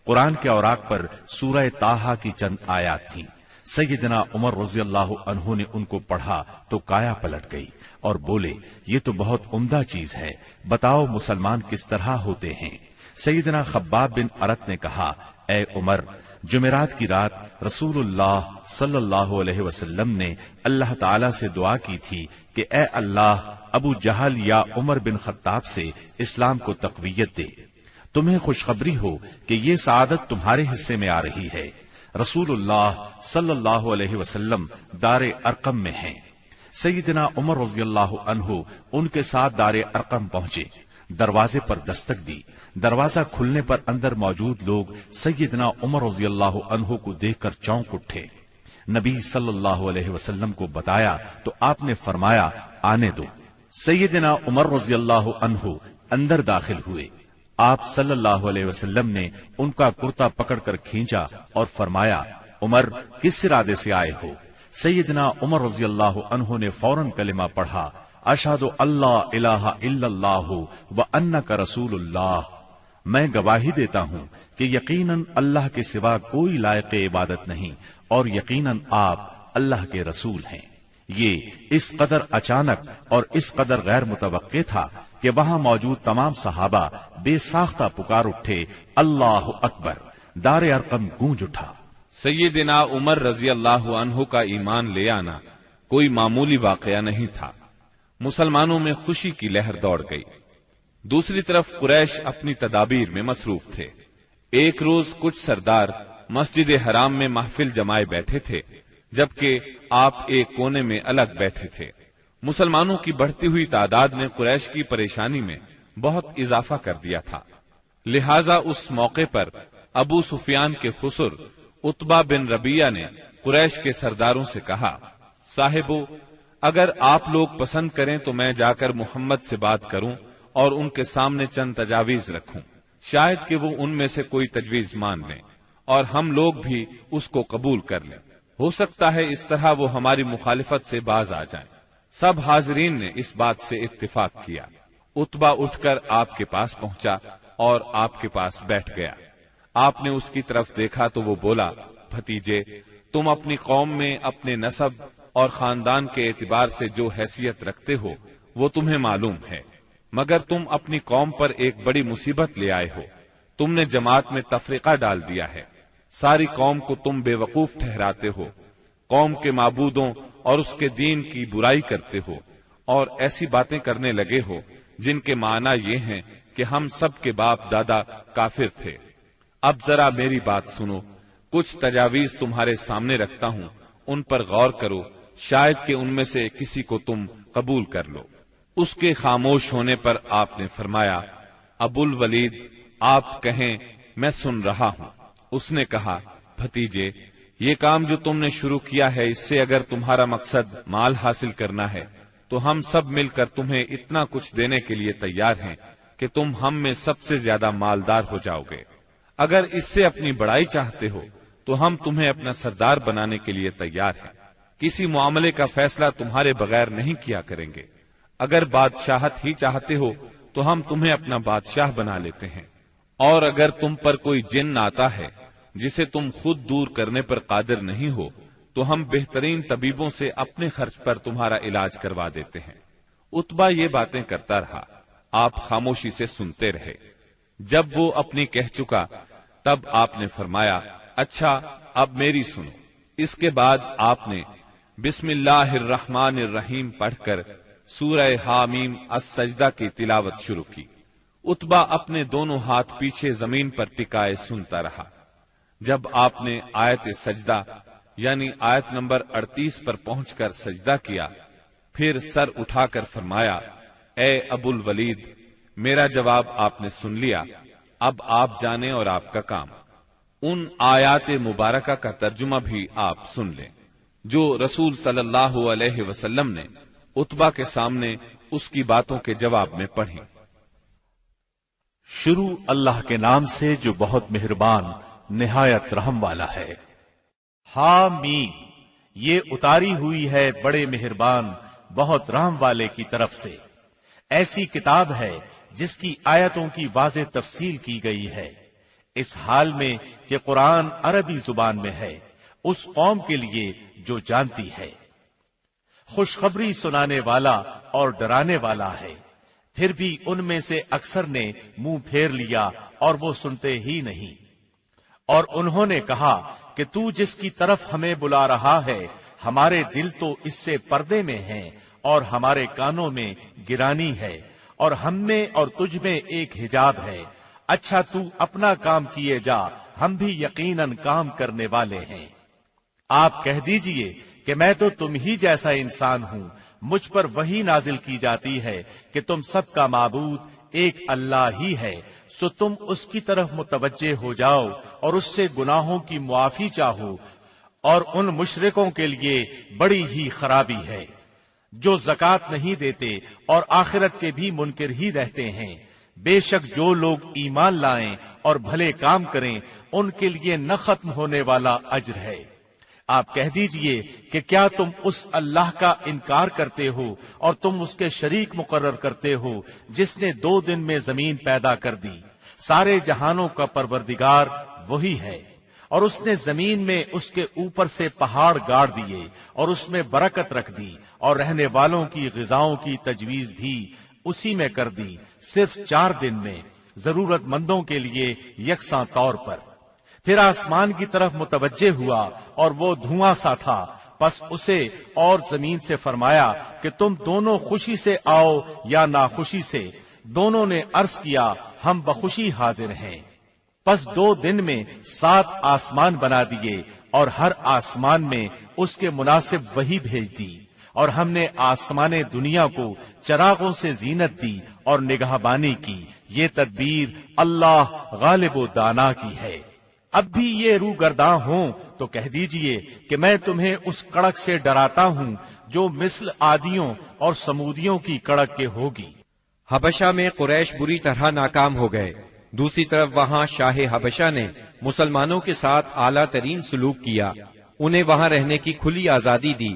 قرآن کے اوراق پر سورہ طٰہٰ کی چند آیات تھیں۔ سیدنا عمر رضی اللہ عنہ نے ان کو پڑھا تو کایا پلٹ گئی اور بولے، یہ تو بہت عمدہ چیز ہے، بتاؤ مسلمان کس طرح ہوتے ہیں۔ سیدنا خباب بن ارت نے کہا، اے عمر، جمعرات کی رات رسول اللہ صلی اللہ علیہ وسلم نے اللہ تعالی سے دعا کی تھی کہ اے اللہ، ابو جہل یا عمر بن خطاب سے اسلام کو تقویت دے۔ تمہیں خوشخبری ہو کہ یہ سعادت تمہارے حصے میں آ رہی ہے۔ رسول اللہ صلی اللہ علیہ وسلم دار ارقم میں ہیں۔ سیدنا عمر رضی اللہ عنہ ان کے ساتھ دار ارقم پہنچے، دروازے پر دستک دی۔ دروازہ کھلنے پر اندر موجود لوگ سیدنا عمر رضی اللہ عنہ کو دیکھ کر چونک اٹھے۔ نبی صلی اللہ علیہ وسلم کو بتایا تو آپ نے فرمایا، آنے دو۔ سیدنا عمر رضی اللہ عنہ اندر داخل ہوئے۔ آپ صلی اللہ علیہ وسلم نے ان کا کرتا پکڑ کر کھینچا اور فرمایا، عمر، کس ارادے سے آئے ہو؟ سیدنا عمر رضی اللہ عنہ نے فوراً کلمہ پڑھا، اشہد اللہ الہ الا اللہ وانک رسول اللہ، میں گواہی دیتا ہوں کہ یقیناً اللہ کے سوا کوئی لائق عبادت نہیں اور یقیناً آپ اللہ کے رسول ہیں۔ یہ اس قدر اچانک اور اس قدر غیر متوقع تھا کہ وہاں موجود تمام صحابہ بے ساختہ پکار اٹھے، اللہ اکبر۔ دار ارقم گونج اٹھا۔ سیدنا عمر رضی اللہ عنہ کا ایمان لے آنا کوئی معمولی واقعہ نہیں تھا۔ مسلمانوں میں خوشی کی لہر دوڑ گئی۔ دوسری طرف قریش اپنی تدابیر میں مصروف تھے۔ ایک روز کچھ سردار مسجد حرام میں محفل جمائے بیٹھے تھے، جبکہ آپ ایک کونے میں الگ بیٹھے تھے۔ مسلمانوں کی بڑھتی ہوئی تعداد نے قریش کی پریشانی میں بہت اضافہ کر دیا تھا، لہذا اس موقع پر ابو سفیان کے خسر عتبہ بن ربیعہ نے قریش کے سرداروں سے کہا، صاحبو، اگر آپ لوگ پسند کریں تو میں جا کر محمد سے بات کروں اور ان کے سامنے چند تجاویز رکھوں، شاید کہ وہ ان میں سے کوئی تجویز مان لیں اور ہم لوگ بھی اس کو قبول کر لیں، ہو سکتا ہے اس طرح وہ ہماری مخالفت سے باز آ جائیں۔ سب حاضرین نے اس بات سے اتفاق کیا۔ عتبہ اٹھ کر آپ کے پاس پہنچا اور آپ کے پاس بیٹھ گیا۔ آپ نے اس کی طرف دیکھا تو وہ بولا، بھتیجے، تم اپنی قوم میں اپنے نسب اور خاندان کے اعتبار سے جو حیثیت رکھتے ہو وہ تمہیں معلوم ہے، مگر تم اپنی قوم پر ایک بڑی مصیبت لے آئے ہو۔ تم نے جماعت میں تفرقہ ڈال دیا ہے، ساری قوم کو تم بے وقوف ٹھہراتے ہو، قوم کے معبودوں اور اس کے دین کی برائی کرتے ہو، اور ایسی باتیں کرنے لگے ہو جن کے معنی یہ ہیں کہ ہم سب کے باپ دادا کافر تھے۔ اب ذرا میری بات سنو، کچھ تجاویز تمہارے سامنے رکھتا ہوں، ان پر غور کرو، شاید کہ ان میں سے کسی کو تم قبول کر لو۔ اس کے خاموش ہونے پر آپ نے فرمایا، ابو الولید آپ کہیں، میں سن رہا ہوں۔ اس نے کہا، بھتیجے، یہ کام جو تم نے شروع کیا ہے، اس سے اگر تمہارا مقصد مال حاصل کرنا ہے تو ہم سب مل کر تمہیں اتنا کچھ دینے کے لیے تیار ہیں کہ تم ہم میں سب سے زیادہ مالدار ہو جاؤ گے۔ اگر اس سے اپنی بڑائی چاہتے ہو تو ہم تمہیں اپنا سردار بنانے کے لیے تیار ہیں۔ کسی معاملے کا فیصلہ تمہارے بغیر نہیں کیا کریں گے۔ اگر بادشاہت ہی چاہتے ہو تو ہم تمہیں اپنا بادشاہ بنا لیتے ہیں، اور اگر تم پر کوئی جن آتا ہے جسے تم خود دور کرنے پر قادر نہیں ہو تو ہم بہترین طبیبوں سے اپنے خرچ پر تمہارا علاج کروا دیتے ہیں۔ عتبہ یہ باتیں کرتا رہا، آپ خاموشی سے سنتے رہے۔ جب وہ اپنی کہہ چکا تب آپ نے فرمایا، اچھا اب میری سنو۔ اس کے بعد آپ نے بسم اللہ الرحمن الرحیم پڑھ کر سورہ حامیم السجدہ کی تلاوت شروع کی۔ عتبہ اپنے دونوں ہاتھ پیچھے زمین پر ٹکائے سنتا رہا۔ جب آپ نے آیت سجدہ یعنی آیت نمبر 38 پر پہنچ کر سجدہ کیا، پھر سر اٹھا کر فرمایا، اے ابو الولید، میرا جواب آپ نے سن لیا، اب آپ جانیں اور آپ کا کام۔ ان آیات مبارکہ کا ترجمہ بھی آپ سن لیں جو رسول صلی اللہ علیہ وسلم نے عتبہ کے سامنے اس کی باتوں کے جواب میں پڑھی۔ شروع اللہ کے نام سے جو بہت مہربان نہایت رحم والا ہے۔ حامیم، یہ اتاری ہوئی ہے بڑے مہربان بہت رحم والے کی طرف سے۔ ایسی کتاب ہے جس کی آیتوں کی واضح تفصیل کی گئی ہے، اس حال میں کہ قرآن عربی زبان میں ہے، اس قوم کے لیے جو جانتی ہے۔ خوشخبری سنانے والا اور ڈرانے والا ہے، پھر بھی ان میں سے اکثر نے منہ پھیر لیا اور وہ سنتے ہی نہیں۔ اور انہوں نے کہا کہ تو جس کی طرف ہمیں بلا رہا ہے، ہمارے دل تو اس سے پردے میں ہیں اور ہمارے کانوں میں گرانی ہے، اور ہم میں اور تجھ میں ایک حجاب ہے۔ اچھا تو اپنا کام کیے جا، ہم بھی یقیناً کام کرنے والے ہیں۔ آپ کہہ دیجئے کہ میں تو تم ہی جیسا انسان ہوں، مجھ پر وحی نازل کی جاتی ہے کہ تم سب کا معبود ایک اللہ ہی ہے، سو تم اس کی طرف متوجہ ہو جاؤ اور اس سے گناہوں کی معافی چاہو، اور ان مشرکوں کے لیے بڑی ہی خرابی ہے جو زکوٰۃ نہیں دیتے اور آخرت کے بھی منکر ہی رہتے ہیں۔ بے شک جو لوگ ایمان لائیں اور بھلے کام کریں ان کے لیے نہ ختم ہونے والا اجر ہے۔ آپ کہہ دیجئے کہ کیا تم اس اللہ کا انکار کرتے ہو اور تم اس کے شریک مقرر کرتے ہو جس نے 2 دن میں زمین پیدا کر دی۔ سارے جہانوں کا پروردگار وہی ہے، اور اس نے زمین میں اس کے اوپر سے پہاڑ گاڑ دیے اور اس میں برکت رکھ دی، اور رہنے والوں کی غذاؤں کی تجویز بھی اسی میں کر دی، صرف 4 دن میں، ضرورت مندوں کے لیے یکساں طور پر۔ پھر آسمان کی طرف متوجہ ہوا اور وہ دھواں سا تھا، پس اسے اور زمین سے فرمایا کہ تم دونوں خوشی سے آؤ یا ناخوشی سے۔ دونوں نے عرض کیا ہم بخوشی حاضر ہیں۔ پس 2 دن میں 7 آسمان بنا دیے اور ہر آسمان میں اس کے مناسب وحی بھیج دی، اور ہم نے آسمان دنیا کو چراغوں سے زینت دی اور نگہبانی کی۔ یہ تدبیر اللہ غالب و دانا کی ہے۔ اب بھی یہ روگرداں ہوں تو کہہ دیجئے کہ میں تمہیں اس کڑک سے ڈراتا ہوں جو مثل عادیوں اور سمودیوں کی کڑک کے ہوگی۔ حبشہ میں قریش بری طرح ناکام ہو گئے۔ دوسری طرف وہاں شاہ حبشہ نے مسلمانوں کے ساتھ اعلیٰ ترین سلوک کیا، انہیں وہاں رہنے کی کھلی آزادی دی۔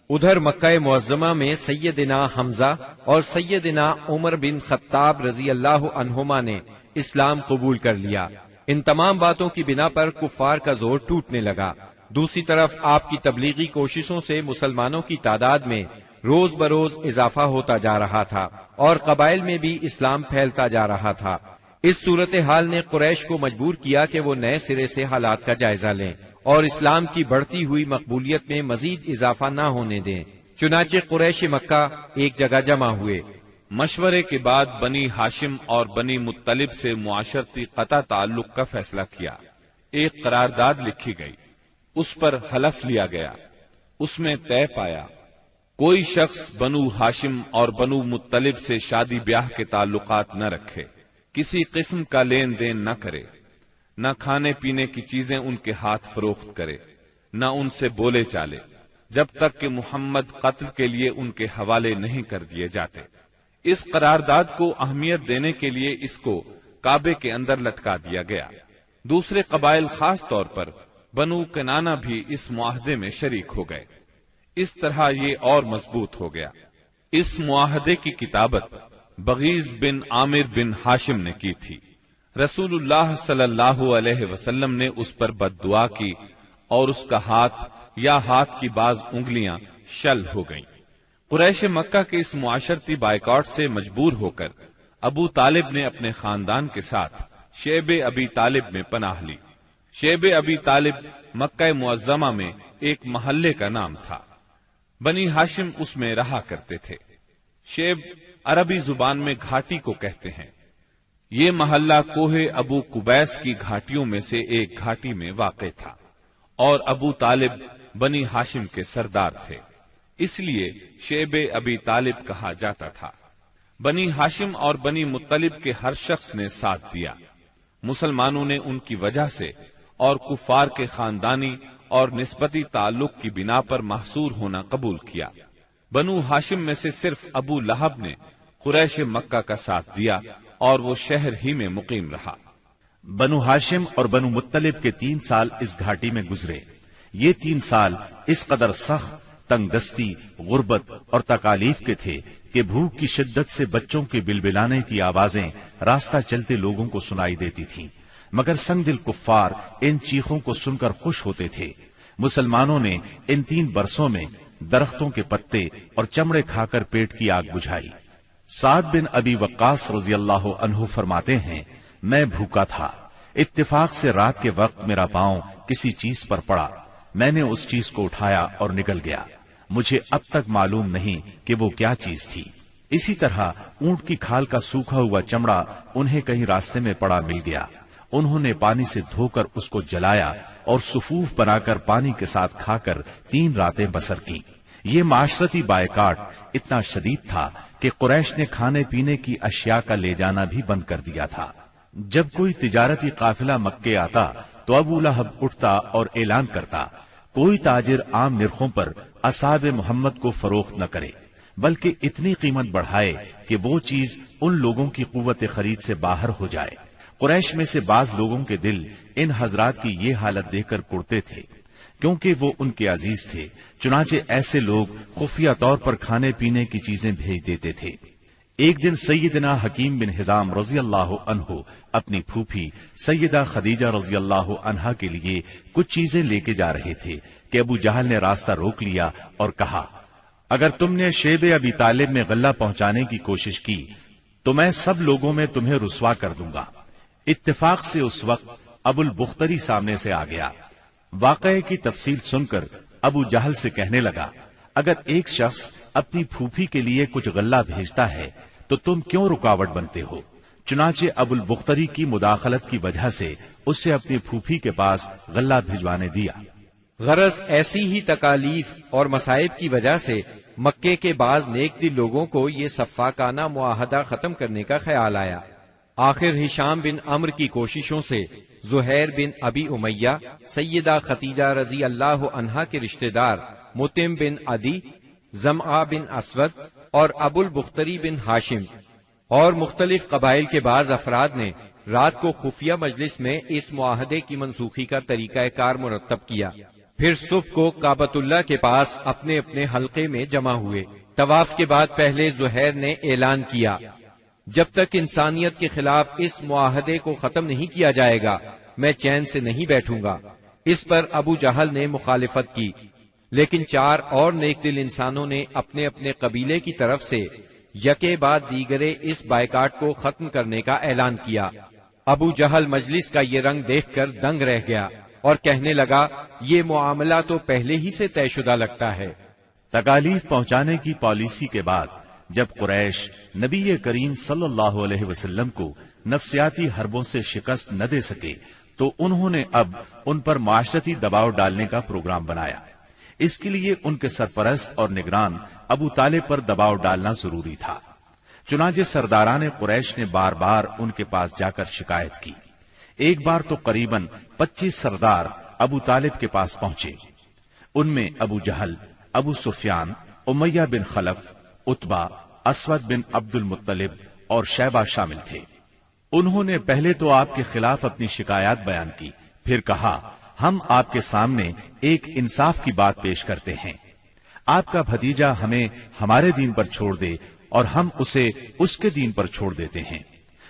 ادھر مکہ معظمہ میں سیدنا حمزہ اور سیدنا عمر بن خطاب رضی اللہ عنہما نے اسلام قبول کر لیا۔ ان تمام باتوں کی بنا پر کفار کا زور ٹوٹنے لگا۔ دوسری طرف آپ کی تبلیغی کوششوں سے مسلمانوں کی تعداد میں روز بروز اضافہ ہوتا جا رہا تھا اور قبائل میں بھی اسلام پھیلتا جا رہا تھا۔ اس صورتحال نے قریش کو مجبور کیا کہ وہ نئے سرے سے حالات کا جائزہ لیں اور اسلام کی بڑھتی ہوئی مقبولیت میں مزید اضافہ نہ ہونے دیں۔ چنانچہ قریش مکہ ایک جگہ جمع ہوئے۔ مشورے کے بعد بنی ہاشم اور بنی مطلب سے معاشرتی قطع تعلق کا فیصلہ کیا۔ ایک قرارداد لکھی گئی، اس پر حلف لیا گیا، اس میں طے پایا کوئی شخص بنو ہاشم اور بنو مطلب سے شادی بیاہ کے تعلقات نہ رکھے، کسی قسم کا لین دین نہ کرے، نہ کھانے پینے کی چیزیں ان کے ہاتھ فروخت کرے، نہ ان سے بولے چالے، جب تک کہ محمد قتل کے لیے ان کے حوالے نہیں کر دیے جاتے۔ اس قرارداد کو اہمیت دینے کے لیے اس کو کعبے کے اندر لٹکا دیا گیا۔ دوسرے قبائل خاص طور پر بنو کنانہ بھی اس معاہدے میں شریک ہو گئے۔ اس طرح یہ اور مضبوط ہو گیا۔ اس معاہدے کی کتابت بغیض بن عامر بن ہاشم نے کی تھی۔ رسول اللہ صلی اللہ علیہ وسلم نے اس پر بد دعا کی اور اس کا ہاتھ یا ہاتھ کی بعض انگلیاں شل ہو گئیں۔ قریش مکہ کے اس معاشرتی بائیکاٹ سے مجبور ہو کر ابو طالب نے اپنے خاندان کے ساتھ شیب ابی طالب میں پناہ لی۔ شیب ابی طالب مکہ معظمہ میں ایک محلے کا نام تھا۔ بنی ہاشم اس میں رہا کرتے تھے۔ شیب عربی زبان میں گھاٹی کو کہتے ہیں۔ یہ محلہ کوہ ابو قبیس کی گھاٹیوں میں سے ایک گھاٹی میں واقع تھا اور ابو طالب بنی ہاشم کے سردار تھے، اس لیے شیب ابی طالب کہا جاتا تھا۔ بنی ہاشم اور بنی مطلب کے ہر شخص نے ساتھ دیا۔ مسلمانوں نے ان کی وجہ سے اور کفار کے خاندانی اور نسبتی تعلق کی بنا پر محصور ہونا قبول کیا۔ بنو ہاشم میں سے صرف ابو لہب نے قریش مکہ کا ساتھ دیا اور وہ شہر ہی میں مقیم رہا۔ بنو ہاشم اور بنو مطلب کے 3 سال اس گھاٹی میں گزرے۔ یہ 3 سال اس قدر سخت، تنگ دستی، غربت اور تکالیف کے تھے کہ بھوک کی شدت سے بچوں کے بلبلانے کی آوازیں راستہ چلتے لوگوں کو سنائی دیتی تھیں، مگر سنگ دل کفار ان چیخوں کو سن کر خوش ہوتے تھے۔ مسلمانوں نے ان 3 برسوں میں درختوں کے پتے اور چمڑے کھا کر پیٹ کی آگ بجھائی۔ سعد بن ابی وقاص رضی اللہ عنہ فرماتے ہیں، میں بھوکا تھا، اتفاق سے رات کے وقت میرا پاؤں کسی چیز پر پڑا، میں نے اس چیز کو اٹھایا اور نگل گیا، مجھے اب تک معلوم نہیں کہ وہ کیا چیز تھی۔ اسی طرح اونٹ کی کھال کا سوکھا ہوا چمڑا انہیں کہیں راستے میں پڑا مل گیا، انہوں نے پانی سے دھو کر اس کو جلایا اور صفوف بنا کر پانی کے ساتھ کھا کر 3 راتیں بسر کی۔ یہ معاشرتی بائیکاٹ اتنا شدید تھا کہ قریش نے کھانے پینے کی اشیاء کا لے جانا بھی بند کر دیا تھا۔ جب کوئی تجارتی قافلہ مکے آتا تو ابو لہب اٹھتا اور اعلان کرتا، کوئی تاجر عام نرخوں پر اصحاب محمد کو فروخت نہ کرے، بلکہ اتنی قیمت بڑھائے کہ وہ چیز ان لوگوں کی قوت خرید سے باہر ہو جائے۔ قریش میں سے بعض لوگوں کے دل ان حضرات کی یہ حالت دیکھ کر کڑتے تھے، کیونکہ وہ ان کے عزیز تھے، چنانچہ ایسے لوگ خفیہ طور پر کھانے پینے کی چیزیں بھیج دیتے تھے۔ ایک دن سیدنا حکیم بن حزام رضی اللہ عنہ اپنی پھوپھی سیدہ خدیجہ رضی اللہ عنہا کے لیے کچھ چیزیں لے کے جا رہے تھے کہ ابو جہل نے راستہ روک لیا اور کہا، اگر تم نے شیب ابی طالب میں غلہ پہنچانے کی کوشش کی تو میں سب لوگوں میں تمہیں رسوا کر دوں گا۔ اتفاق سے اس وقت ابو البختری سامنے سے آ گیا۔ واقعے کی تفصیل سن کر ابو جہل سے کہنے لگا، اگر ایک شخص اپنی پھوپھی کے لیے کچھ غلہ بھیجتا ہے تو تم کیوں رکاوٹ بنتے ہو؟ چنانچہ ابو البختری کی مداخلت کی وجہ سے اسے اپنی پھوپھی کے پاس غلہ بھجوانے دیا۔ غرض ایسی ہی تکالیف اور مصائب کی وجہ سے مکے کے بعض نیک دل لوگوں کو یہ سفاکانہ معاہدہ ختم کرنے کا خیال آیا۔ آخر ہشام بن عمرو کی کوششوں سے زہیر بن ابی امیہ، سیدہ خدیجہ رضی اللہ عنہا کے رشتہ دار متم بن عدی، زمعہ بن اسود اور ابو البختری بن ہاشم اور مختلف قبائل کے بعض افراد نے رات کو خفیہ مجلس میں اس معاہدے کی منسوخی کا طریقہ کار مرتب کیا۔ پھر صبح کو کعبۃ اللہ کے پاس اپنے اپنے حلقے میں جمع ہوئے۔ طواف کے بعد پہلے زہیر نے اعلان کیا، جب تک انسانیت کے خلاف اس معاہدے کو ختم نہیں کیا جائے گا میں چین سے نہیں بیٹھوں گا۔ اس پر ابو جہل نے مخالفت کی، لیکن 4 اور نیک دل انسانوں نے اپنے اپنے قبیلے کی طرف سے یکے بعد دیگرے اس بائیکاٹ کو ختم کرنے کا اعلان کیا۔ ابو جہل مجلس کا یہ رنگ دیکھ کر دنگ رہ گیا اور کہنے لگا، یہ معاملہ تو پہلے ہی سے طے شدہ لگتا ہے۔ تکالیف پہنچانے کی پالیسی کے بعد جب قریش نبی کریم صلی اللہ علیہ وسلم کو نفسیاتی حربوں سے شکست نہ دے سکے تو انہوں نے اب ان پر معاشرتی دباؤ ڈالنے کا پروگرام بنایا۔ اس کے لیے ان کے سرپرست اور نگران ابو طالب پر دباؤ ڈالنا ضروری تھا۔ چنانچہ سرداران قریش نے بار بار ان کے پاس جا کر شکایت کی۔ ایک بار تو قریباً 25 سردار ابو طالب کے پاس پہنچے۔ ان میں ابو جہل، ابو سفیان، امیہ بن خلف، عتبہ، اسود بن عبد المطلب اور شیبہ شامل تھے۔ انہوں نے پہلے تو آپ کے خلاف اپنی شکایات بیان کی، پھر کہا ہم آپ کے سامنے ایک انصاف کی بات پیش کرتے ہیں۔ آپ کا بھتیجا ہمیں ہمارے دین پر چھوڑ دے اور ہم اسے اس کے دین پر چھوڑ دیتے ہیں۔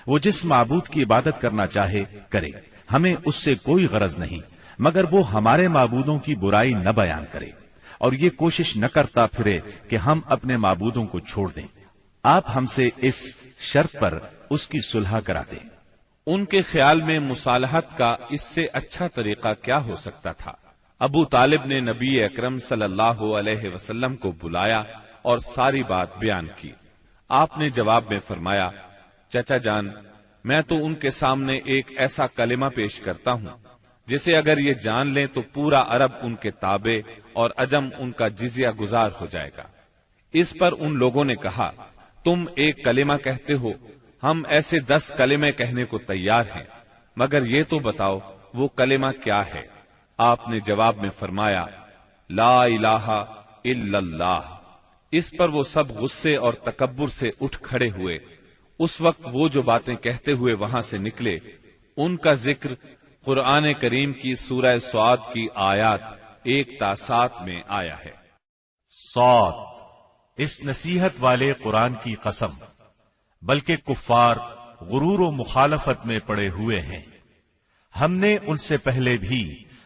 وہ جس معبود کی عبادت کرنا چاہے کرے، ہمیں اس سے کوئی غرض نہیں، مگر وہ ہمارے معبودوں کی برائی نہ بیان کرے اور یہ کوشش نہ کرتا پھرے کہ ہم اپنے معبودوں کو چھوڑ دیں۔ آپ ہم سے اس شرط پر اس کی صلح کرا دیں۔ ان کے خیال میں مصالحت کا اس سے اچھا طریقہ کیا ہو سکتا تھا؟ ابو طالب نے نبی اکرم صلی اللہ علیہ وسلم کو بلایا اور ساری بات بیان کی۔ آپ نے جواب میں فرمایا، چچا جان، میں تو ان کے سامنے ایک ایسا کلمہ پیش کرتا ہوں جسے اگر یہ جان لیں تو پورا عرب ان کے تابع اور عجم ان کا جزیہ گزار ہو جائے گا۔ اس پر ان لوگوں نے کہا، تم ایک کلمہ کہتے ہو، ہم ایسے 10 کلمے کہنے کو تیار ہیں، مگر یہ تو بتاؤ وہ کلمہ کیا ہے؟ آپ نے جواب میں فرمایا، لا الہ الا اللہ۔ اس پر وہ سب غصے اور تکبر سے اٹھ کھڑے ہوئے۔ اس وقت وہ جو باتیں کہتے ہوئے وہاں سے نکلے ان کا ذکر قرآن کریم کی سورہ صاد کی آیات 1 تا 7 میں آیا ہے۔ صاد، اس نصیحت والے قرآن کی قسم، بلکہ کفار غرور و مخالفت میں پڑے ہوئے ہیں۔ ہم نے ان سے پہلے بھی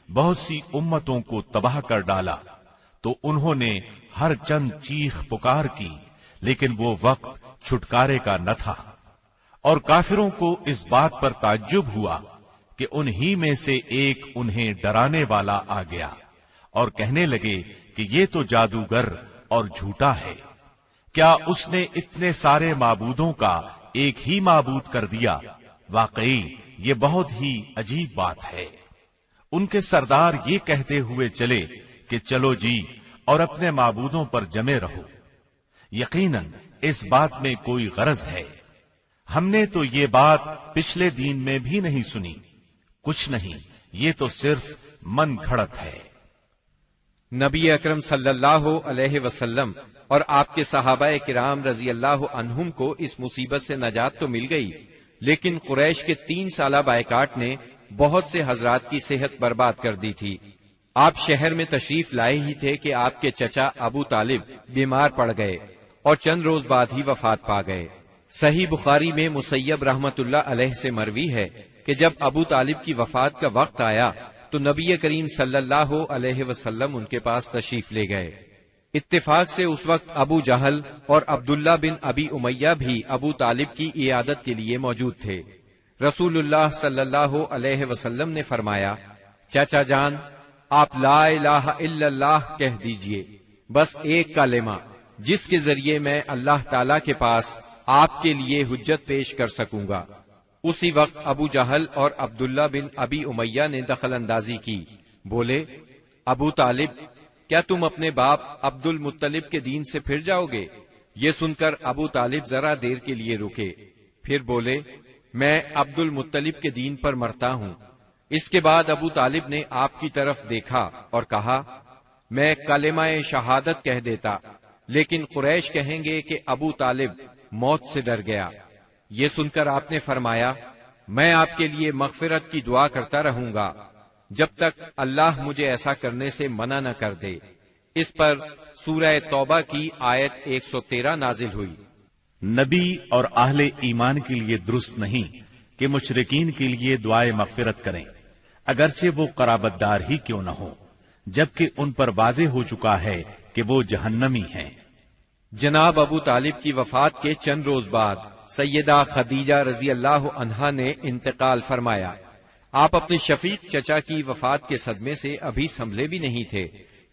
بہت سی امتوں کو تباہ کر ڈالا تو انہوں نے ہر چند چیخ پکار کی، لیکن وہ وقت چھٹکارے کا نہ تھا، اور کافروں کو اس بات پر تعجب ہوا کہ انہی میں سے ایک انہیں ڈرانے والا آ گیا اور کہنے لگے کہ یہ تو جادوگر اور جھوٹا ہے۔ کیا اس نے اتنے سارے معبودوں کا ایک ہی معبود کر دیا؟ واقعی یہ بہت ہی عجیب بات ہے۔ ان کے سردار یہ کہتے ہوئے چلے کہ چلو جی اور اپنے معبودوں پر جمے رہو، یقیناً اس بات میں کوئی غرض ہے۔ ہم نے تو یہ بات پچھلے دین میں بھی نہیں سنی، کچھ نہیں، یہ تو صرف من گھڑت ہے۔ نبی اکرم صلی اللہ علیہ وسلم اور آپ کے صحابہ کرام رضی اللہ عنہم کو اس مصیبت سے نجات تو مل گئی، لیکن قریش کے 3 سالہ بائیکاٹ نے بہت سے حضرات کی صحت برباد کر دی تھی۔ آپ شہر میں تشریف لائے ہی تھے کہ آپ کے چچا ابو طالب بیمار پڑ گئے اور چند روز بعد ہی وفات پا گئے۔ صحیح بخاری میں مسیب رحمت اللہ علیہ سے مروی ہے کہ جب ابو طالب کی وفات کا وقت آیا تو نبی کریم صلی اللہ علیہ وسلم ان کے پاس تشریف لے گئے۔ اتفاق سے اس وقت ابو جہل اور عبداللہ بن ابی امیہ بھی ابو طالب کی عیادت کے لیے موجود تھے۔ رسول اللہ صلی اللہ علیہ وسلم نے فرمایا، چچا جان، آپ لا الہ الا اللہ کہہ دیجئے، بس ایک کلمہ جس کے ذریعے میں اللہ تعالی کے پاس آپ کے لیے حجت پیش کر سکوں گا۔ اسی وقت ابو جہل اور عبداللہ بن ابی امیہ نے دخل اندازی کی، بولے، ابو طالب، کیا تم اپنے باپ عبد المطلب کے دین سے پھر جاؤ گے؟ یہ سن کر ابو طالب ذرا دیر کے لیے رکے، پھر بولے، میں عبد المطلب کے دین پر مرتا ہوں۔ اس کے بعد ابو طالب نے آپ کی طرف دیکھا اور کہا، میں کلمہ شہادت کہہ دیتا، لیکن قریش کہیں گے کہ ابو طالب موت سے ڈر گیا۔ یہ سن کر آپ نے فرمایا، میں آپ کے لیے مغفرت کی دعا کرتا رہوں گا جب تک اللہ مجھے ایسا کرنے سے منع نہ کر دے۔ اس پر سورہ توبہ کی آیت 113 نازل ہوئی۔ نبی اور اہل ایمان کے لیے درست نہیں کہ مشرکین کے لیے دعائے مغفرت کریں، اگرچہ وہ قرابت دار ہی کیوں نہ ہو، جبکہ ان پر واضح ہو چکا ہے کہ وہ جہنمی ہیں۔ جناب ابو طالب کی وفات کے چند روز بعد سیدہ خدیجہ رضی اللہ عنہا نے انتقال فرمایا۔ آپ اپنے شفیق چچا کی وفات کے صدمے سے ابھی سنبھلے بھی نہیں تھے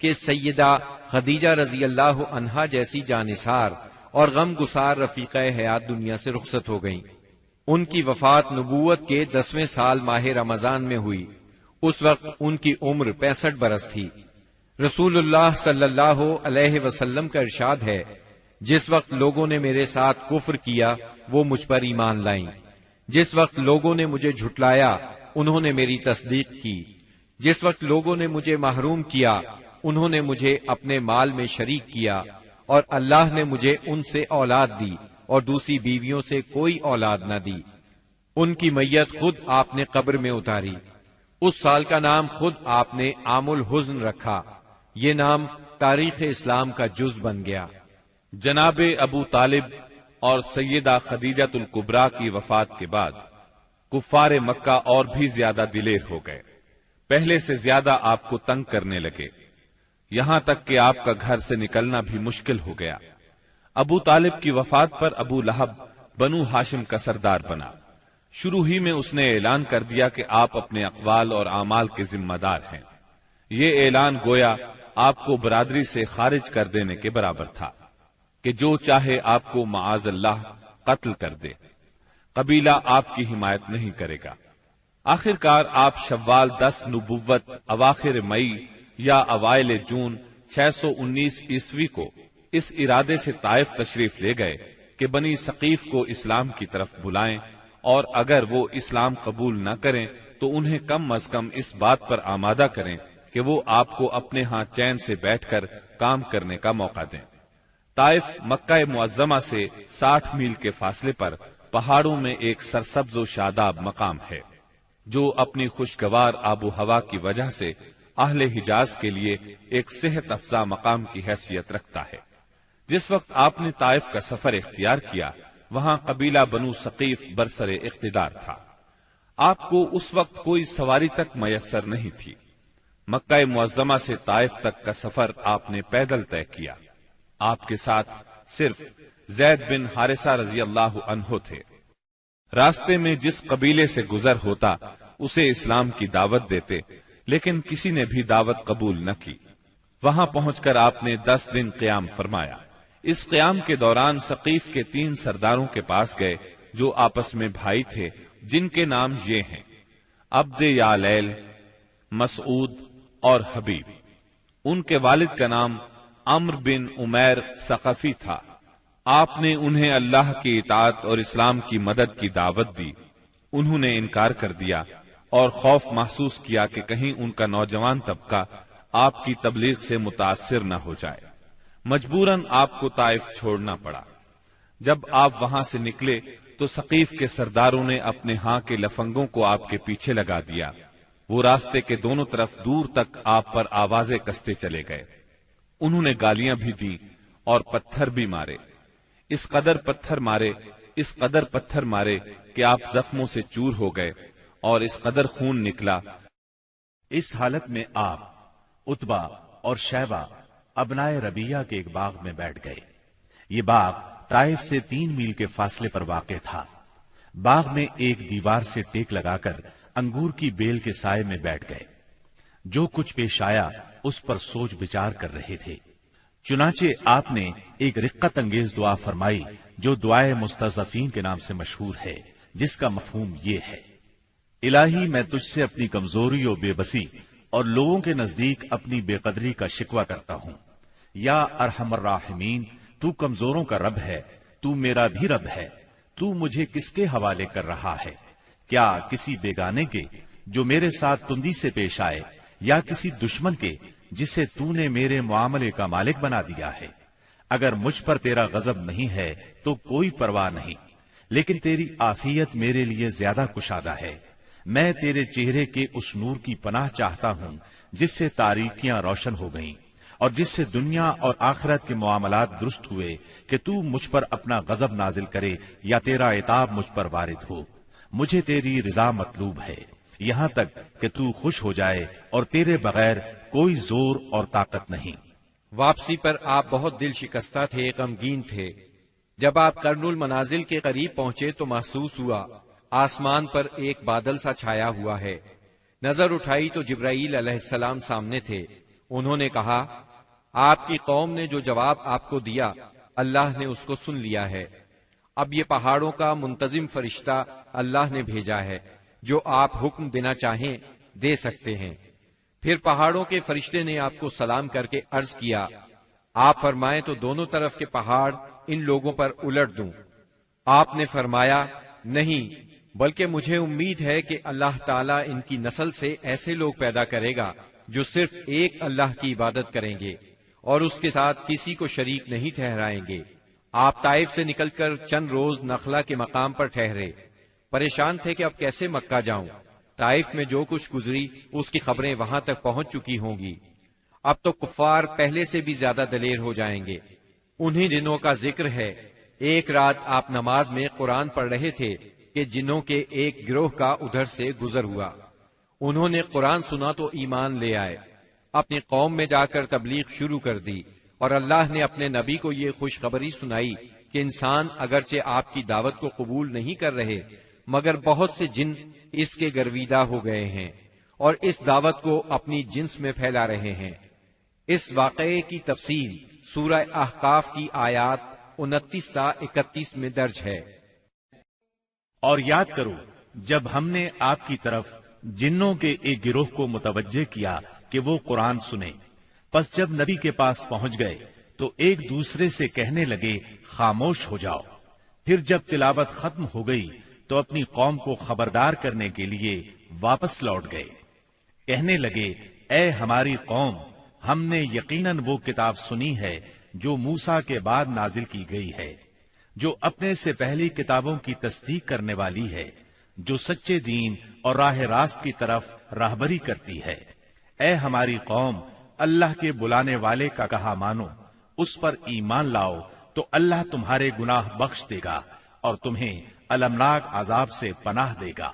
کہ سیدہ خدیجہ رضی اللہ عنہا جیسی جانثار اور غم گسار رفیقہ حیات دنیا سے رخصت ہو گئیں۔ ان کی وفات نبوت کے 10ویں سال ماہ رمضان میں ہوئی۔ اس وقت ان کی عمر 65 برس تھی۔ رسول اللہ صلی اللہ علیہ وسلم کا ارشاد ہے، جس وقت لوگوں نے میرے ساتھ کفر کیا وہ مجھ پر ایمان لائیں، جس وقت لوگوں نے مجھے جھٹلایا انہوں نے میری تصدیق کی، جس وقت لوگوں نے مجھے محروم کیا انہوں نے مجھے اپنے مال میں شریک کیا، اور اللہ نے مجھے ان سے اولاد دی اور دوسری بیویوں سے کوئی اولاد نہ دی۔ ان کی میت خود آپ نے قبر میں اتاری۔ اس سال کا نام خود آپ نے عام الحزن رکھا۔ یہ نام تاریخ اسلام کا جز بن گیا۔ جناب ابو طالب اور سیدہ خدیجہ الکبریٰ کی وفات کے بعد کفار مکہ اور بھی زیادہ دلیر ہو گئے، پہلے سے زیادہ آپ کو تنگ کرنے لگے، یہاں تک کہ آپ کا گھر سے نکلنا بھی مشکل ہو گیا۔ ابو طالب کی وفات پر ابو لہب بنو ہاشم کا سردار بنا۔ شروع ہی میں اس نے اعلان کر دیا کہ آپ اپنے اقوال اور اعمال کے ذمہ دار ہیں۔ یہ اعلان گویا آپ کو برادری سے خارج کر دینے کے برابر تھا کہ جو چاہے آپ کو معاذ اللہ قتل کر دے، قبیلہ آپ کی حمایت نہیں کرے گا۔ آخر کار آپ شوال 10 نبوت اواخر مئی یا اوائل جون 619 عیسوی کو اس ارادے سے طائف تشریف لے گئے کہ بنی ثقیف کو اسلام کی طرف بلائیں، اور اگر وہ اسلام قبول نہ کریں تو انہیں کم از کم اس بات پر آمادہ کریں کہ وہ آپ کو اپنے ہاں چین سے بیٹھ کر کام کرنے کا موقع دیں۔ طائف مکہ معظمہ سے 60 میل کے فاصلے پر پہاڑوں میں ایک سرسبز و شاداب مقام ہے، جو اپنی خوشگوار آب و ہوا کی وجہ سے اہل حجاز کے لیے ایک صحت افزا مقام کی حیثیت رکھتا ہے۔ جس وقت آپ نے طائف کا سفر اختیار کیا، وہاں قبیلہ بنو ثقیف برسر اقتدار تھا۔ آپ کو اس وقت کوئی سواری تک میسر نہیں تھی۔ مکہ معظمہ سے طائف تک کا سفر آپ نے پیدل طے کیا۔ آپ کے ساتھ صرف زید بن حارثہ رضی اللہ عنہ تھے۔ راستے میں جس قبیلے سے گزر ہوتا اسے اسلام کی دعوت دیتے، لیکن کسی نے بھی دعوت قبول نہ کی۔ وہاں پہنچ کر آپ نے 10 دن قیام فرمایا۔ اس قیام کے دوران ثقیف کے 3 سرداروں کے پاس گئے جو آپس میں بھائی تھے، جن کے نام یہ ہیں: عبد یالیل، مسعود اور حبیب۔ ان کے والد کا نام عمرو بن عمیر ثقفی تھا۔ آپ نے انہیں اللہ کی اطاعت اور اسلام کی مدد کی دعوت دی۔ انہوں نے انکار کر دیا اور خوف محسوس کیا کہ کہیں ان کا نوجوان طبقہ آپ کی تبلیغ سے متاثر نہ ہو جائے۔ مجبوراً آپ کو طائف چھوڑنا پڑا۔ جب آپ وہاں سے نکلے تو ثقیف کے سرداروں نے اپنے ہاں کے لفنگوں کو آپ کے پیچھے لگا دیا۔ وہ راستے کے دونوں طرف دور تک آپ پر آوازیں کستے چلے گئے۔ انہوں نے گالیاں بھی دی اور پتھر بھی مارے۔ اس قدر پتھر مارے کہ آپ زخموں سے چور ہو گئے اور اس قدر خون نکلا۔ اس حالت میں آپ عتبہ اور شیبہ ابنائے ربیہ کے ایک باغ میں بیٹھ گئے۔ یہ باغ طائف سے 3 میل کے فاصلے پر واقع تھا۔ باغ میں ایک دیوار سے ٹیک لگا کر انگور کی بیل کے سائے میں بیٹھ گئے۔ جو کچھ پیش آیا اس پر سوچ بچار کر رہے تھے۔ چنانچہ آپ نے ایک رقت انگیز دعا فرمائی جو دعائے مستضعفین کے نام سے مشہور ہے، جس کا مفہوم یہ ہے: الہی میں تجھ سے اپنی کمزوری و بے بسی اور لوگوں کے نزدیک اپنی بے قدری کا شکوہ کرتا ہوں۔ یا ارحم الراحمین، تو کمزوروں کا رب ہے، تو میرا بھی رب ہے۔ تو مجھے کس کے حوالے کر رہا ہے؟ کیا کسی بیگانے کے جو میرے ساتھ تندی سے پیش آئے، یا کسی دشمن کے جسے تو نے میرے معاملے کا مالک بنا دیا ہے؟ اگر مجھ پر تیرا غضب نہیں ہے تو کوئی پرواہ نہیں، لیکن تیری عافیت میرے لیے زیادہ کشادہ ہے۔ میں تیرے چہرے کے اس نور کی پناہ چاہتا ہوں جس سے تاریکیاں روشن ہو گئیں اور جس سے دنیا اور آخرت کے معاملات درست ہوئے، کہ تو مجھ پر اپنا غضب نازل کرے یا تیرا عتاب مجھ پر وارد ہو۔ مجھے تیری رضا مطلوب ہے، یہاں تک کہ تو خوش ہو جائے، اور تیرے بغیر کوئی زور اور طاقت نہیں۔ واپسی پر آپ بہت دل شکستہ تھے، غمگین تھے۔ جب آپ قرن المنازل کے قریب پہنچے تو محسوس ہوا آسمان پر ایک بادل سا چھایا ہوا ہے۔ نظر اٹھائی تو جبرائیل علیہ السلام سامنے تھے۔ انہوں نے کہا آپ کی قوم نے جو جواب آپ کو دیا اللہ نے اس کو سن لیا ہے، اب یہ پہاڑوں کا منتظم فرشتہ اللہ نے بھیجا ہے، جو آپ حکم دینا چاہیں دے سکتے ہیں۔ پھر پہاڑوں کے فرشتے نے آپ کو سلام کر کے عرض کیا آپ فرمائیں تو دونوں طرف کے پہاڑ ان لوگوں پر الٹ دوں۔ آپ نے فرمایا نہیں، بلکہ مجھے امید ہے کہ اللہ تعالیٰ ان کی نسل سے ایسے لوگ پیدا کرے گا جو صرف ایک اللہ کی عبادت کریں گے اور اس کے ساتھ کسی کو شریک نہیں ٹھہرائیں گے۔ آپ طائف سے نکل کر چند روز نخلا کے مقام پر ٹھہرے، پریشان تھے کہ اب کیسے مکہ جاؤں۔ طائف میں جو کچھ گزری اس کی خبریں وہاں تک پہنچ چکی ہوں گی۔ اب تو کفار پہلے سے بھی زیادہ دلیر ہو جائیں گے۔ انہی دنوں کا ذکر ہے، ایک رات آپ نماز میں قرآن پڑھ رہے تھے کہ جنوں کے ایک گروہ کا ادھر سے گزر ہوا۔ انہوں نے قرآن سنا تو ایمان لے آئے، اپنی قوم میں جا کر تبلیغ شروع کر دی، اور اللہ نے اپنے نبی کو یہ خوشخبری سنائی کہ انسان اگرچہ آپ کی دعوت کو قبول نہیں کر رہے مگر بہت سے جن اس کے گرویدہ ہو گئے ہیں اور اس دعوت کو اپنی جنس میں پھیلا رہے ہیں۔ اس واقعے کی تفصیل سورہ احقاف کی آیات 29 تا 31 میں درج ہے۔ اور یاد کرو جب ہم نے آپ کی طرف جنوں کے ایک گروہ کو متوجہ کیا کہ وہ قرآن سنے، پس جب نبی کے پاس پہنچ گئے تو ایک دوسرے سے کہنے لگے خاموش ہو جاؤ۔ پھر جب تلاوت ختم ہو گئی تو اپنی قوم کو خبردار کرنے کے لیے واپس لوٹ گئے، کہنے لگے اے ہماری قوم، ہم نے یقیناً وہ کتاب سنی ہے جو موسیٰ کے بعد نازل کی گئی ہے، جو اپنے سے پہلی کتابوں کی تصدیق کرنے والی ہے، جو سچے دین اور راہ راست کی طرف راہبری کرتی ہے۔ اے ہماری قوم، اللہ کے بلانے والے کا کہا مانو، اس پر ایمان لاؤ تو اللہ تمہارے گناہ بخش دے گا اور تمہیں المناک عذاب سے پناہ دے گا۔